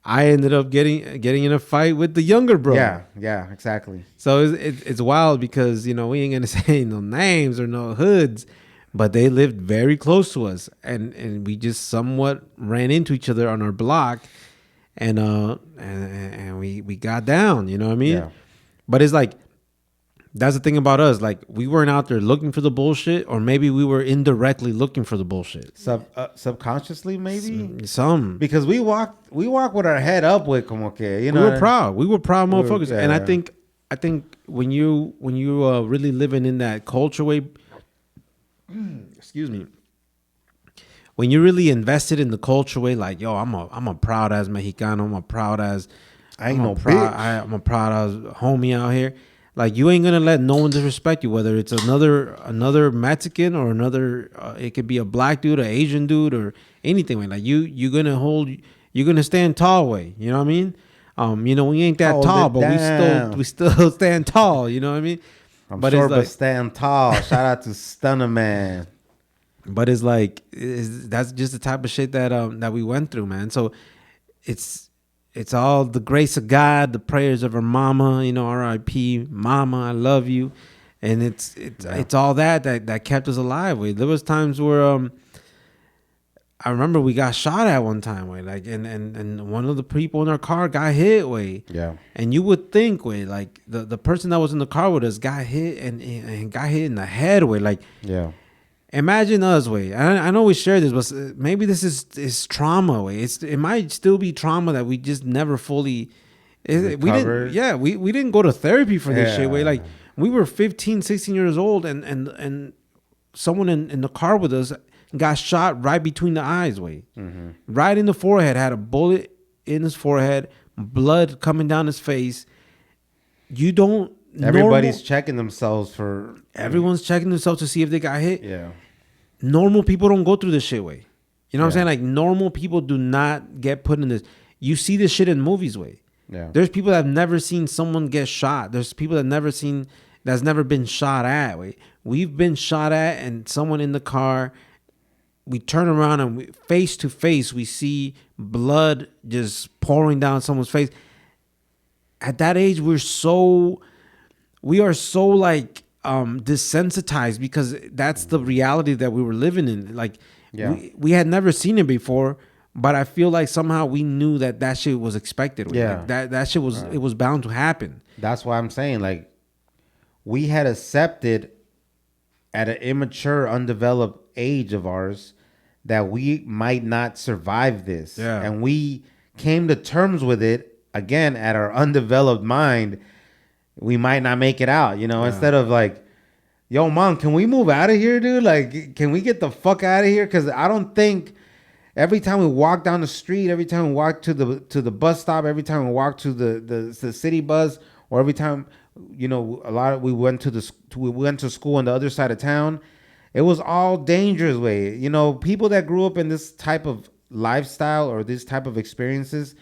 I ended up getting in a fight with the younger bro. Yeah, exactly. So it's wild because, you know, we ain't gonna say no names or no hoods, but they lived very close to us, and we just somewhat ran into each other on our block, and we got down. You know what I mean? Yeah. But it's like, that's the thing about us. Like, we weren't out there looking for the bullshit, or maybe we were indirectly looking for the bullshit. Subconsciously, maybe Some because we walk with our head up with como que, you know. we were proud. We were proud motherfuckers. Yeah. And I think when you really living in that culture way, excuse me, when you're really invested in the culture way, like, yo, I'm a proud as Mexicano. I'm a proud as I'm a proud as homie out here. Like, you ain't gonna let no one disrespect you, whether it's another Mexican or another. It could be a black dude, an Asian dude, or anything. Like, you're gonna stand tall way. You know what I mean? You know, we ain't that tall, but we still stand tall. You know what I mean? But short, but stand tall. Shout out to Stunner Man. But it's like, that's just the type of shit that we went through, man. So it's all the grace of God, the prayers of our mama, you know, R.I.P. Mama, I love you. And it's all that kept us alive. There was times where I remember we got shot at one time, like, and one of the people in our car got hit, Yeah. And you would think, like, the person that was in the car with us got hit and got hit in the head, like, yeah. Imagine us, I know we share this, but maybe this is trauma, it might still be trauma that we just never fully recovered. we didn't go to therapy for this shit, like, we were 15, 16 years old, and someone in the car with us got shot right between the eyes, right in the forehead, had a bullet in his forehead, blood coming down his face. You don't. Everybody's checking themselves for. Everyone's checking themselves to see if they got hit. Yeah. Normal people don't go through this shit, You know what I'm saying? Like, normal people do not get put in this. You see this shit in movies, Yeah. There's people that have never seen someone get shot. There's people that's never been shot at, We've been shot at, and someone in the car we turn around and face to face, we see blood just pouring down someone's face. At that age, we are so like desensitized because that's the reality that we were living in. Like we had never seen it before, but I feel like somehow we knew that shit was expected. Yeah, like that shit was it was bound to happen. That's why I'm saying, like, we had accepted at an immature, undeveloped age of ours that we might not survive this. Yeah. And we came to terms with it, again, at our undeveloped mind. We might not make it out, instead of like, yo, mom, can we move out of here, dude? Like, can we get the fuck out of here? Because I don't think every time we walk down the street, every time we walk to the bus stop, every time we walk to the city bus, or every time, we went to school on the other side of town, it was all dangerous way. People that grew up in this type of lifestyle or this type of experiences,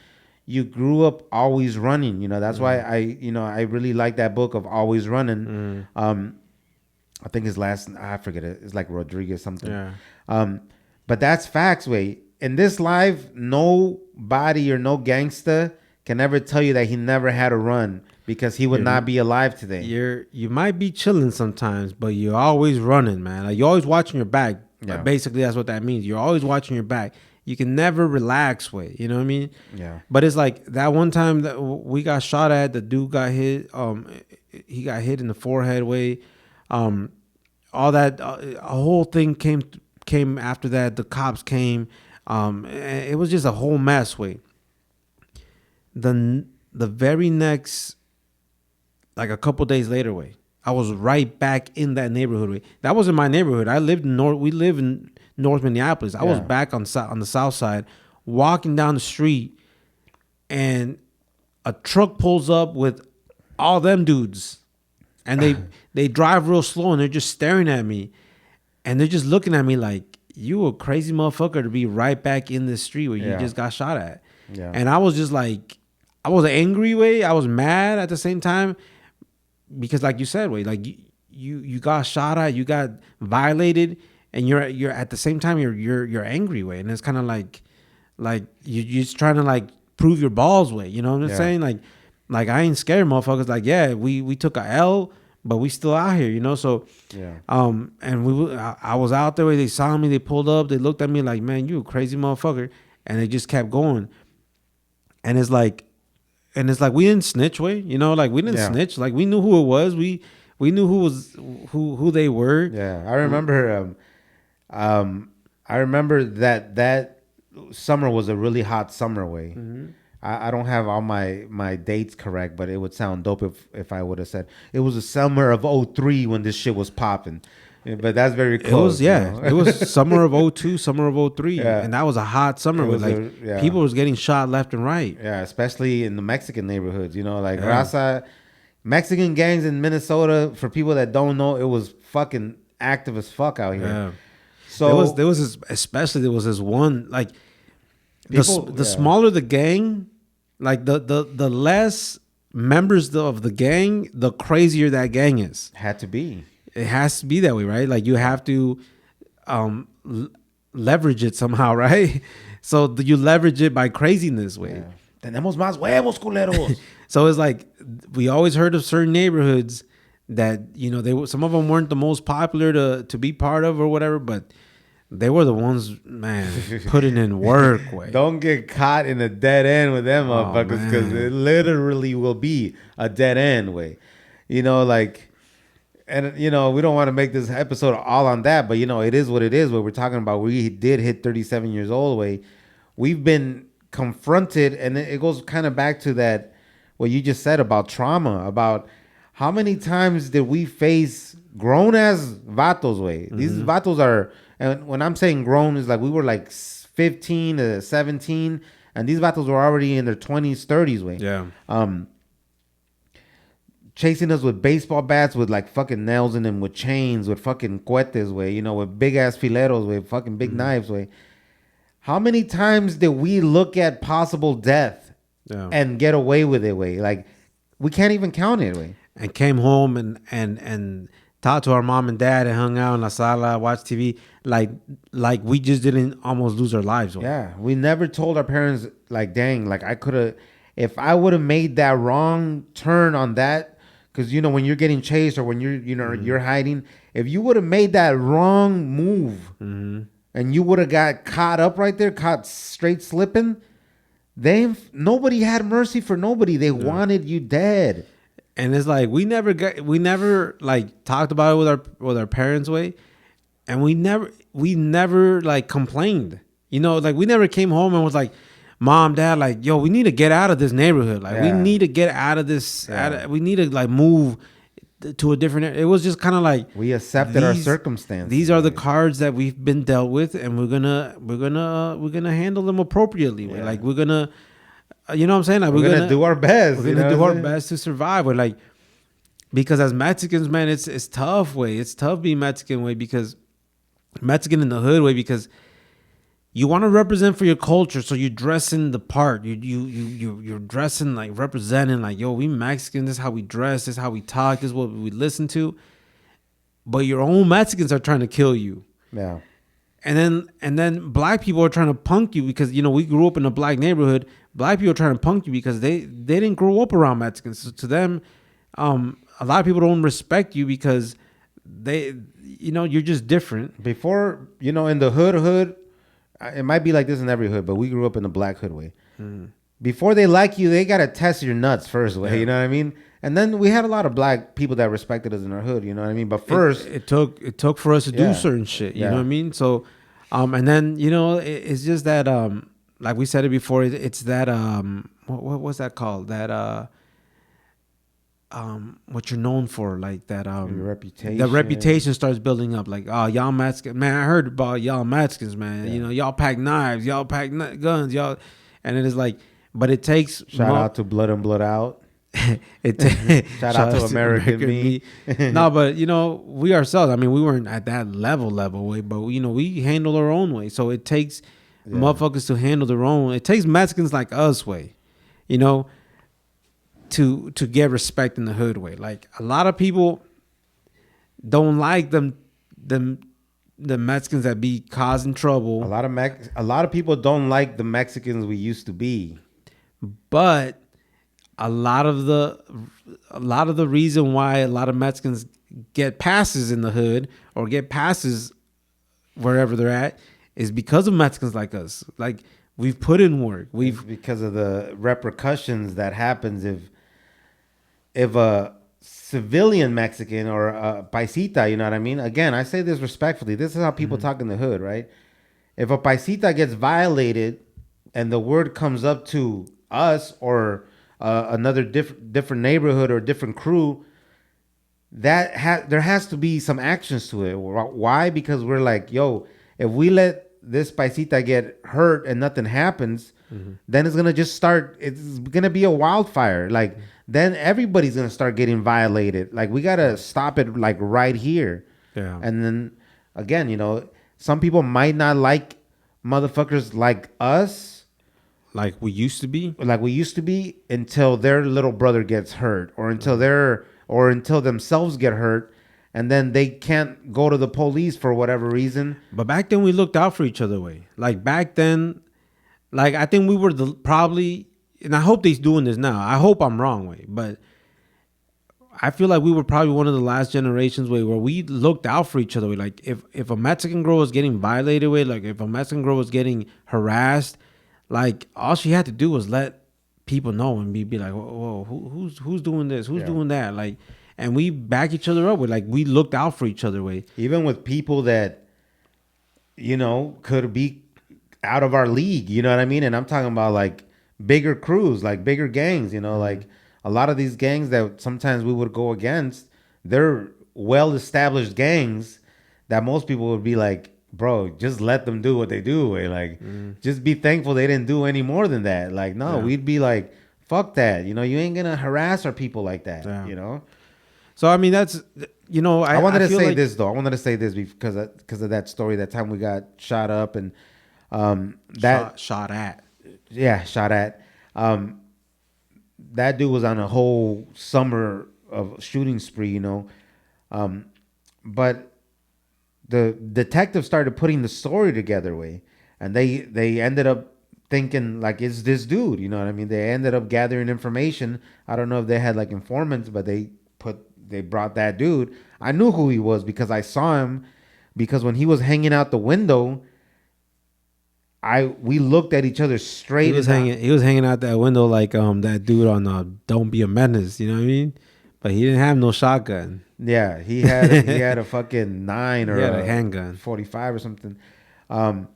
you grew up always running. That's why I really like that book of Always Running. I think his last, I forget it. It's like Rodriguez something. Yeah. But that's facts, way. In this life, nobody or no gangster can ever tell you that he never had a run because he would not be alive today. You might be chilling sometimes, but you're always running, man. Like, you're always watching your back. Yeah. Basically, that's what that means. You're always watching your back. You can never relax, way. You know what I mean? Yeah. But it's like that one time that we got shot at, the dude got hit. He got hit in the forehead, way. All that, a whole thing came after that. The cops came. It was just a whole mess, way. The very next, like a couple days later, way, I was right back in that neighborhood, way. That wasn't my neighborhood. We live in North Minneapolis. I was back on the south side, walking down the street, and a truck pulls up with all them dudes, and they drive real slow, and they're just staring at me, and they're just looking at me like, you a crazy motherfucker to be right back in this street where you just got shot at. Yeah. And I was just like, I was angry, way. I was mad at the same time because, like you said, way, like you got shot at, you got violated, and you're at the same time you're angry, way. And it's kind of like you're just trying to like prove your balls, way. You know what I'm saying? Like I ain't scared, motherfuckers. Like, yeah, we took a L, but we still out here, So and I was out there, way. They saw me, they pulled up, they looked at me like, man, you a crazy motherfucker, and they just kept going. And it's like we didn't snitch, way. Like we didn't snitch. Like we knew who it was. We knew who they were. Yeah, I remember. I remember that summer was a really hot summer, way. Mm-hmm. I don't have all my dates correct, but it would sound dope if I would have said it was the summer of 2003 when this shit was popping. But that's very close. It was summer of 2002, summer of 2003, and that was a hot summer. People was getting shot left and right. Yeah, especially in the Mexican neighborhoods. Like Gracias, Mexican gangs in Minnesota. For people that don't know, it was fucking active as fuck out here. Yeah. So there was this one, like the smaller the gang, like the less members of the gang, the crazier that gang is. Had to be. It has to be that way, right? Like you have to leverage it somehow, right? So you leverage it by craziness, way. Yeah. Tenemos más huevos, culeros. So it's like we always heard of certain neighborhoods that some of them weren't the most popular to be part of or whatever, but they were the ones, man, putting in work, way. Don't get caught in a dead end with them motherfuckers, because it literally will be a dead end, way. And we don't want to make this episode all on that, but it is what it is. What we're talking about, we did hit 37 years old, way. We've been confronted, and it goes kind of back to that what you just said about trauma, about how many times did we face grown as vatos, way. Mm-hmm. These vatos are, and when I'm saying grown, is like we were like 15 to 17, and these vatos were already in their 20s, 30s, way. Yeah. Chasing us with baseball bats with like fucking nails in them, with chains, with fucking cohetes, way, with big ass fileros, with fucking big knives, way. How many times did we look at possible death and get away with it, way? Like we can't even count it, way. And came home and talked to our mom and dad and hung out in la sala, watched TV, like we just didn't almost lose our lives. Way. Yeah, we never told our parents like, dang, like I could have, if I would have made that wrong turn on that, because you know when you're getting chased or when you're hiding, if you would have made that wrong move and you would have got caught up right there, caught straight slipping, nobody had mercy for nobody. They wanted you dead. And it's like we never like talked about it with our parents way, and we never like complained. You know, like we never came home and was like, "Mom, Dad, like, yo, we need to get out of this neighborhood. Like, we need to get out of this. We need to like move to a different." It was just kind of like We accepted our circumstances. These are the cards that we've been dealt with, and we're gonna handle them appropriately. Yeah. Like we're gonna. You know what I'm saying? Like we're gonna do our best. We're gonna do our best to survive. We're like, because as Mexicans, man, it's tough way. It's tough being Mexican way because Mexican in the hood way because you want to represent for your culture, so you're dressing the part. You're dressing like representing like, yo, we Mexican. This is how we dress. This is how we talk. This is what we listen to. But your own Mexicans are trying to kill you. Yeah. And then black people are trying to punk you because, you know, we grew up in a black neighborhood. Black people are trying to punk you because they didn't grow up around Mexicans. So to them, a lot of people don't respect you because you're just different. Before, you know, in the hood, it might be like this in every hood, but we grew up in the black hood way. Before they like you, they got to test your nuts first way. You know what I mean? And then we had a lot of black people that respected us in our hood. You know what I mean? But first, it took for us to do certain shit. You know what I mean? So, and then, you know, it's just that, like we said it before, it's that, what was that called? That, what you're known for, like that, your reputation. The reputation starts building up. Like, oh, y'all Mexicans, man, I heard about y'all Mexicans, man. You know, y'all pack knives, y'all pack guns, y'all, and it is like, but it takes shout out to Blood and Blood Out. Shout out to American Me. No, but you know, we ourselves, I mean, we weren't at that level way, but you know, we handle our own way. So it takes motherfuckers to handle their own. It takes Mexicans like us way, you know, to get respect in the hood way. Like a lot of people don't like the Mexicans that be causing trouble. A lot of people don't like the Mexicans we used to be. But a lot of the reason why a lot of Mexicans get passes in the hood or get passes wherever they're at is because of Mexicans like us. Like we've put in work. It's because of the repercussions that happens if a civilian Mexican or a paisita, you know what I mean? Again, I say this respectfully. This is how people talk in the hood, right? If a paisita gets violated and the word comes up to us or another different neighborhood or different crew, there has to be some actions to it. Why? Because we're like, yo, if we let this paisita get hurt and nothing happens, then it's gonna just start. It's gonna be a wildfire. Like then everybody's gonna start getting violated. Like we gotta stop it like right here. Yeah. And then again, you know, some people might not like motherfuckers like us. Like we used to be until their little brother gets hurt or until themselves get hurt, and then they can't go to the police for whatever reason. But back then we looked out for each other way. Like back then, like I think we were probably, and I hope they's doing this now. I hope I'm wrong way, but I feel like we were probably one of the last generations where we looked out for each other. Like if a Mexican girl was getting violated with, like if a Mexican girl was getting harassed, like all she had to do was let people know and be like, whoa, who's doing this? Who's doing that? Like, and we back each other up with like, we looked out for each other way. Even with people that, you know, could be out of our league, you know what I mean? And I'm talking about like bigger crews, like bigger gangs, you know, like a lot of these gangs that sometimes we would go against, they're well-established gangs that most people would be like, bro, just let them do what they do. Like, just be thankful they didn't do any more than that. Like, no, we'd be like, fuck that. You know, you ain't gonna harass our people like that. You know. So I mean, that's, you know, I wanted to say this though. I wanted to say this because of that story. That time we got shot up and shot at. Yeah, shot at. That dude was on a whole summer of shooting spree. You know. but the detective started putting the story together, way, and they ended up thinking like it's this dude. You know what I mean? They ended up gathering information. I don't know if they had like informants, but they brought that dude. I knew who he was because I saw him because when he was hanging out the window, we looked at each other straight. He was hanging out that window like that dude on Don't Be a Menace. You know what I mean? But he didn't have no shotgun. Yeah, he had a fucking 9 or He had a handgun. 45 or something. Um,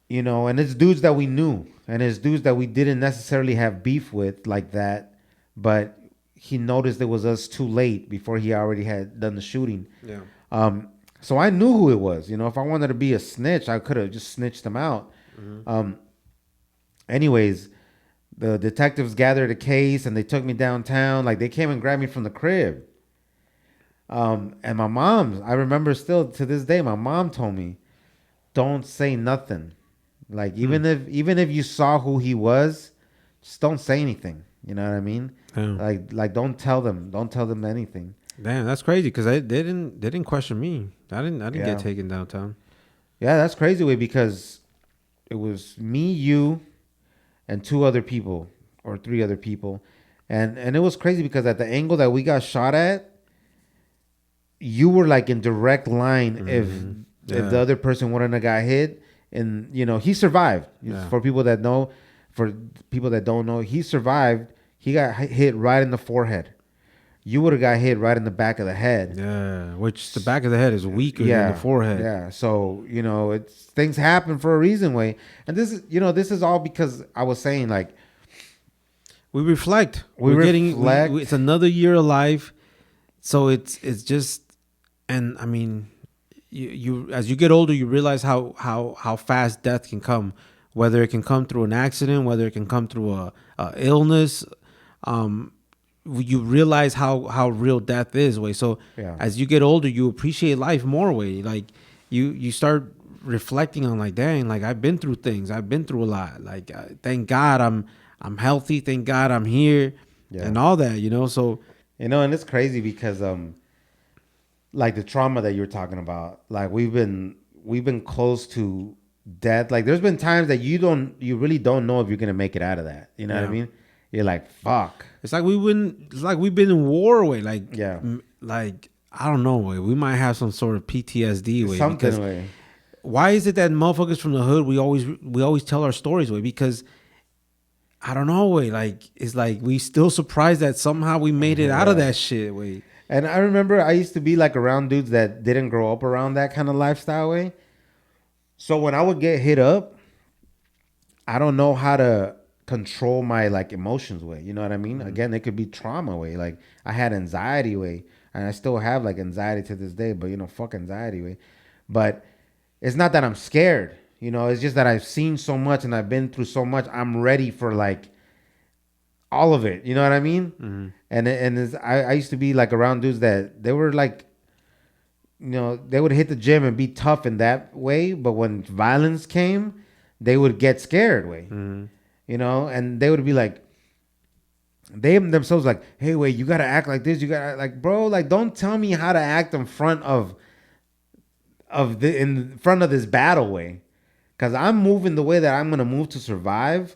and it's dudes that we knew, and it's dudes that we didn't necessarily have beef with like that, but he noticed it was us too late before he already had done the shooting. Yeah. So I knew who it was. If I wanted to be a snitch, I could have just snitched him out. Anyways, the detectives gathered a case and they took me downtown. Like they came and grabbed me from the crib. And my mom, I remember still to this day, my mom told me, don't say nothing. Like even if you saw who he was, just don't say anything. You know what I mean? Yeah. Like don't tell them anything. Damn, that's crazy because they didn't question me. I didn't get taken downtown. Yeah, that's crazy way because it was me, you, and 2 other people or 3 other people, and it was crazy because at the angle that we got shot at, you were like in direct line if the other person wouldn't have got hit, and he survived. For people that know, for people that don't know, he survived. He got hit right in the forehead. You would have got hit right in the back of the head. Yeah, which the back of the head is weaker than the forehead. Yeah, so it's things happen for a reason, way. And this is all because I was saying like we reflect. It's another year of life, so it's just, and I mean, you as you get older, you realize how fast death can come, whether it can come through an accident, whether it can come through a illness. You realize how real death is, way. So as you get older, you appreciate life more, way. Like you start reflecting on like, dang, like I've been through things. I've been through a lot. Like thank God I'm healthy. Thank God I'm here, and all that. So and it's crazy because like the trauma that you're talking about, like we've been close to death. Like there's been times that you really don't know if you're gonna make it out of that. You know what I mean? You're like, fuck. It's like we've been in war, way. Like like I don't know, way. We might have some sort of PTSD, way. Something, way. Why is it that motherfuckers from the hood we always tell our stories, way? Because I don't know, way. Like it's like we still surprised that somehow we made it out of that shit, way. And I remember I used to be like around dudes that didn't grow up around that kind of lifestyle, way. So when I would get hit up, I don't know how to control my like emotions, way. You know what I mean? Again, it could be trauma, way. Like I had anxiety, way, and I still have like anxiety to this day, but fuck anxiety, way. But it's not that I'm scared, it's just that I've seen so much and I've been through so much. I'm ready for like all of it. You know what I mean? And I used to be like around dudes that they were like, they would hit the gym and be tough in that way, but when violence came, they would get scared, way. And they would be like, they themselves like, hey, wait, you gotta act like this. You gotta like, bro, like, don't tell me how to act in front of this battle, way, because I'm moving the way that I'm gonna move to survive.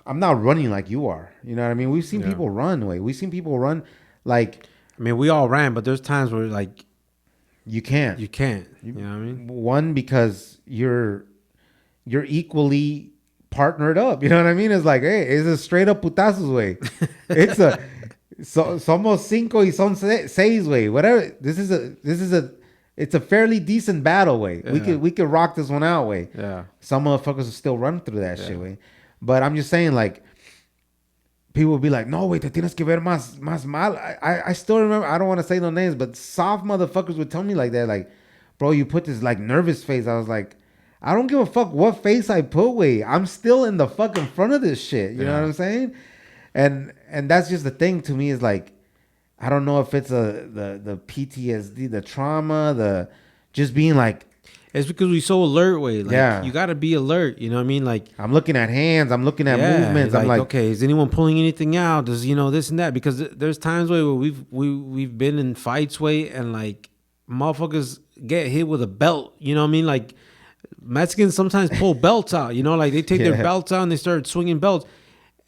I'm not running like you are. You know what I mean? We've seen people run, way. We've seen people run like. I mean, we all ran, but there's times where like you can't. You know what I mean? One, because you're equally partnered up. You know what I mean? It's like, hey, it's a straight up putazos, way. Somos cinco y son seis, way. Whatever. It's a fairly decent battle, way. Yeah. We could rock this one out, way. Yeah. Some motherfuckers will still run through that shit, way. But I'm just saying, like, people will be like, no, wait, te tienes que ver más mal. I still remember, I don't want to say no names, but soft motherfuckers would tell me like that. Like, bro, you put this, like, nervous face. I was like, I don't give a fuck what face I put, wait. I'm still in the fucking front of this shit. You know what I'm saying? And that's just the thing to me is, like, I don't know if it's the PTSD, the trauma, the just being like... It's because we so alert way. Like, Yeah. you got to be alert. You know what I mean? Like, I'm looking at hands. I'm looking at movements. I'm like, okay, is anyone pulling anything out? Does this and that? Because there's times where we've been in fights way and like motherfuckers get hit with a belt. You know what I mean? Like Mexicans sometimes pull belts out. You know, like they take their belts out and they start swinging belts.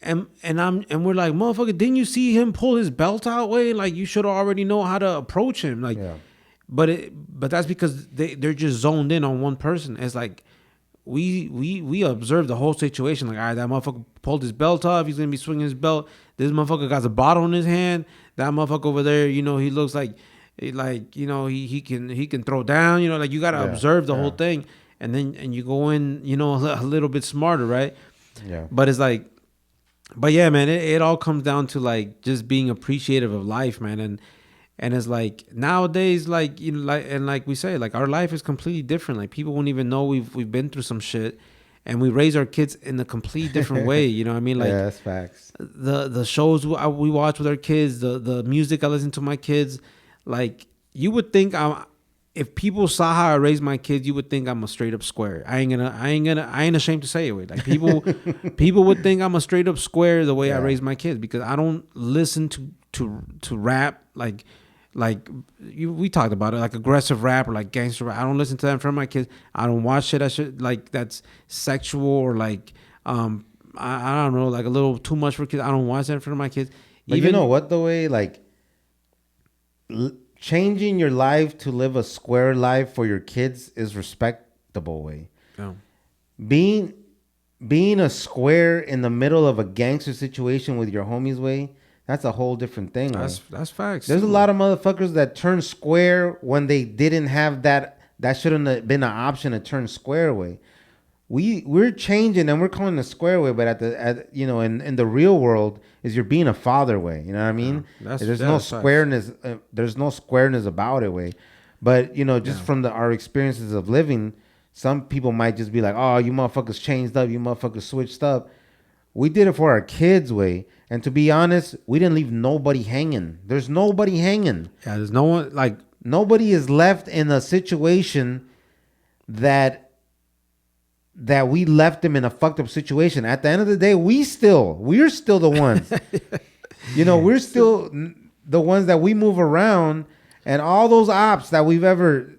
And we're like, motherfucker, didn't you see him pull his belt out way? Like you should already know how to approach him. Like, but that's because they're just zoned in on one person. It's like we observe the whole situation. Like, all right, that motherfucker pulled his belt off. He's gonna be swinging his belt. This motherfucker got a bottle in his hand. That motherfucker over there, he looks like he can throw down. Like you gotta observe the whole thing, and then you go in, a little bit smarter, right? Yeah. But it's like, but yeah, man, it all comes down to like just being appreciative of life, man, and it's like nowadays, like like we say, like our life is completely different. Like people won't even know we've been through some shit, and we raise our kids in a complete different way. You know what I mean? Like that's facts. The shows we watch with our kids, the music I listen to my kids, like you would think if people saw how I raised my kids, you would think I'm a straight up square. I ain't ashamed to say it. Like people would think I'm a straight up square the way I raise my kids, because I don't listen to rap we talked about it, like aggressive rap or like gangster rap. I don't listen to that in front of my kids. I don't watch shit like that's sexual or like I don't know, like a little too much for kids. I don't watch that in front of my kids. But you know what, the way like changing your life to live a square life for your kids is respectable way. Yeah. Being a square in the middle of a gangster situation with your homies way, that's a whole different thing. That's facts. There's a lot of motherfuckers that turn square when they didn't have that. That shouldn't have been an option to turn square way. We're changing and we're calling it square way, but in the real world is you're being a father way. You know what I mean? There's no squareness. There's no squareness about it way. But from our experiences of living, some people might just be like, "Oh, you motherfuckers changed up. You motherfuckers switched up." We did it for our kids way. And to be honest, we didn't leave nobody hanging. There's nobody hanging. Yeah, there's no one, like, nobody is left in a situation that we left them in a fucked up situation. At the end of the day, we're still the ones. We're still the ones that we move around, and all those ops that we've ever